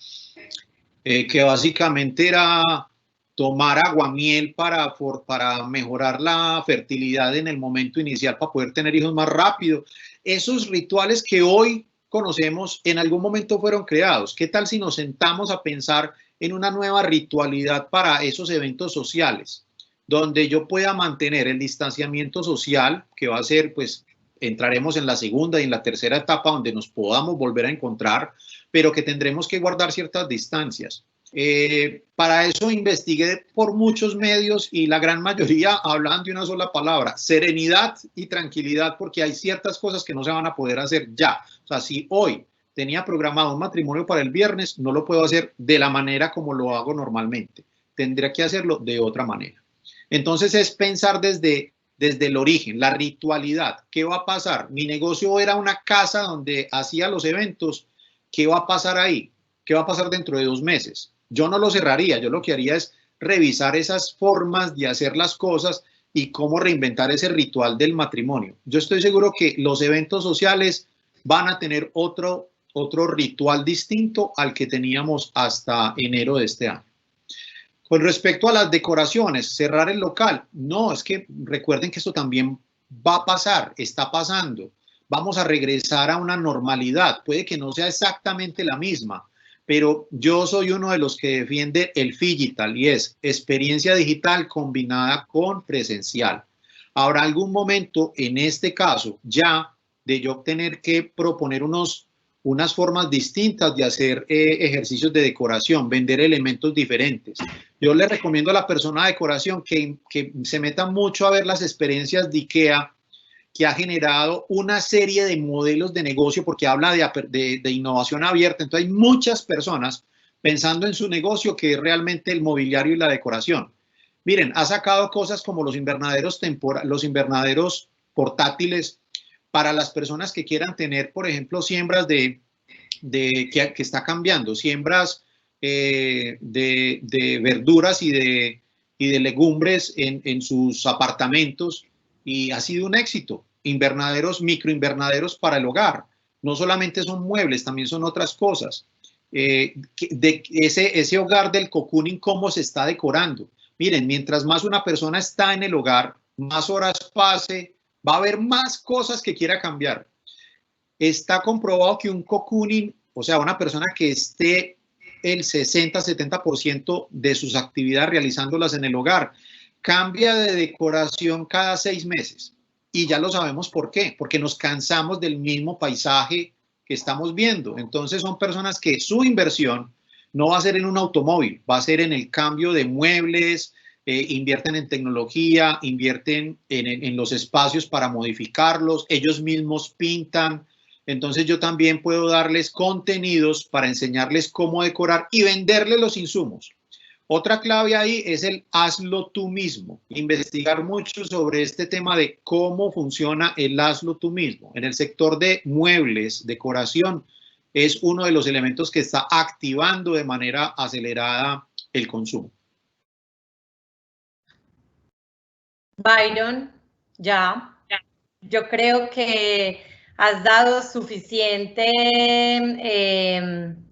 que básicamente era tomar aguamiel para mejorar la fertilidad en el momento inicial para poder tener hijos más rápido. Esos rituales que hoy conocemos en algún momento fueron creados. ¿Qué tal si nos sentamos a pensar en una nueva ritualidad para esos eventos sociales, donde yo pueda mantener el distanciamiento social, que va a ser, pues, entraremos en la segunda y en la tercera etapa donde nos podamos volver a encontrar, pero que tendremos que guardar ciertas distancias? Para eso investigué por muchos medios y la gran mayoría hablan de una sola palabra: serenidad y tranquilidad, porque hay ciertas cosas que no se van a poder hacer ya. O sea, si hoy tenía programado un matrimonio para el viernes, no lo puedo hacer de la manera como lo hago normalmente. Tendría que hacerlo de otra manera. Entonces es pensar desde el origen, la ritualidad. ¿Qué va a pasar? Mi negocio era una casa donde hacía los eventos. ¿Qué va a pasar ahí? ¿Qué va a pasar dentro de 2 meses? Yo no lo cerraría, yo lo que haría es revisar esas formas de hacer las cosas y cómo reinventar ese ritual del matrimonio. Yo estoy seguro que los eventos sociales van a tener otro ritual distinto al que teníamos hasta enero de este año. Con respecto a las decoraciones, cerrar el local, no, es que recuerden que esto también va a pasar, está pasando. Vamos a regresar a una normalidad, puede que no sea exactamente la misma, pero yo soy uno de los que defiende el Phygital y es experiencia digital combinada con presencial. Habrá algún momento en este caso ya de yo tener que proponer unas formas distintas de hacer ejercicios de decoración, vender elementos diferentes. Yo le recomiendo a la persona de decoración que se meta mucho a ver las experiencias de IKEA, que ha generado una serie de modelos de negocio porque habla de innovación abierta. Entonces hay muchas personas pensando en su negocio que es realmente el mobiliario y la decoración. Miren, ha sacado cosas como los invernaderos portátiles para las personas que quieran tener, por ejemplo, siembras que está cambiando, siembras de verduras y de legumbres en sus apartamentos, y ha sido un éxito. Microinvernaderos para el hogar. No solamente son muebles, también son otras cosas. Ese hogar del cocooning, cómo se está decorando. Miren, mientras más una persona está en el hogar, más horas pase, va a haber más cosas que quiera cambiar. Está comprobado que un cocooning, o sea, una persona que esté el 60-70% de sus actividades realizándolas en el hogar, cambia de decoración cada 6 meses. Y ya lo sabemos por qué, porque nos cansamos del mismo paisaje que estamos viendo. Entonces son personas que su inversión no va a ser en un automóvil, va a ser en el cambio de muebles, invierten en tecnología, invierten en los espacios para modificarlos, ellos mismos pintan. Entonces yo también puedo darles contenidos para enseñarles cómo decorar y venderles los insumos. Otra clave ahí es el hazlo tú mismo, investigar mucho sobre este tema de cómo funciona el hazlo tú mismo. En el sector de muebles, decoración, es uno de los elementos que está activando de manera acelerada el consumo. Byron, ya, yo creo que has dado suficiente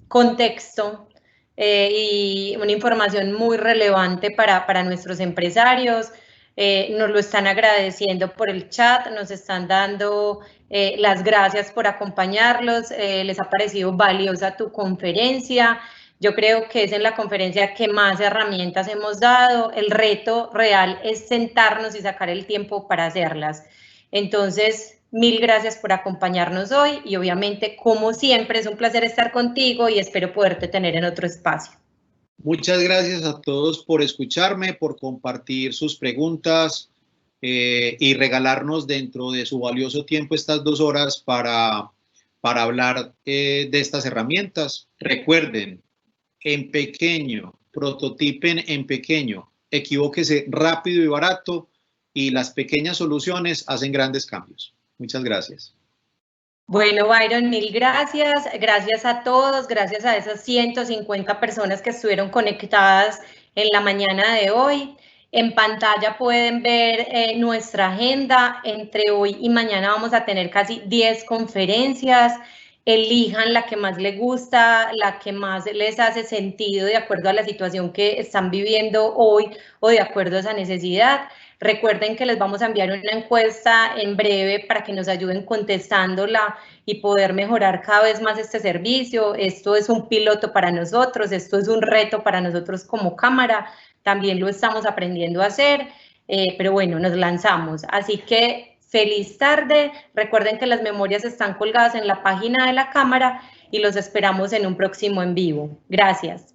contexto y una información muy relevante para nuestros empresarios. Nos lo están agradeciendo por el chat, nos están dando las gracias por acompañarlos, les ha parecido valiosa tu conferencia. Yo creo que es en la conferencia que más herramientas hemos dado. El reto real es sentarnos y sacar el tiempo para hacerlas. Entonces, mil gracias por acompañarnos hoy y obviamente, como siempre, es un placer estar contigo y espero poderte tener en otro espacio. Muchas gracias a todos por escucharme, por compartir sus preguntas y regalarnos dentro de su valioso tiempo estas 2 horas para hablar de estas herramientas. Recuerden, en pequeño, prototipen en pequeño, equivóquese rápido y barato, y las pequeñas soluciones hacen grandes cambios. Muchas gracias. Bueno, Byron, mil gracias. Gracias a todos, gracias a esas 150 personas que estuvieron conectadas en la mañana de hoy. En pantalla pueden ver nuestra agenda. Entre hoy y mañana vamos a tener casi 10 conferencias. Elijan la que más les gusta, la que más les hace sentido de acuerdo a la situación que están viviendo hoy o de acuerdo a esa necesidad. Recuerden que les vamos a enviar una encuesta en breve para que nos ayuden contestándola y poder mejorar cada vez más este servicio. Esto es un piloto para nosotros, esto es un reto para nosotros como cámara, también lo estamos aprendiendo a hacer, pero bueno, nos lanzamos. Así que feliz tarde, recuerden que las memorias están colgadas en la página de la cámara y los esperamos en un próximo en vivo. Gracias.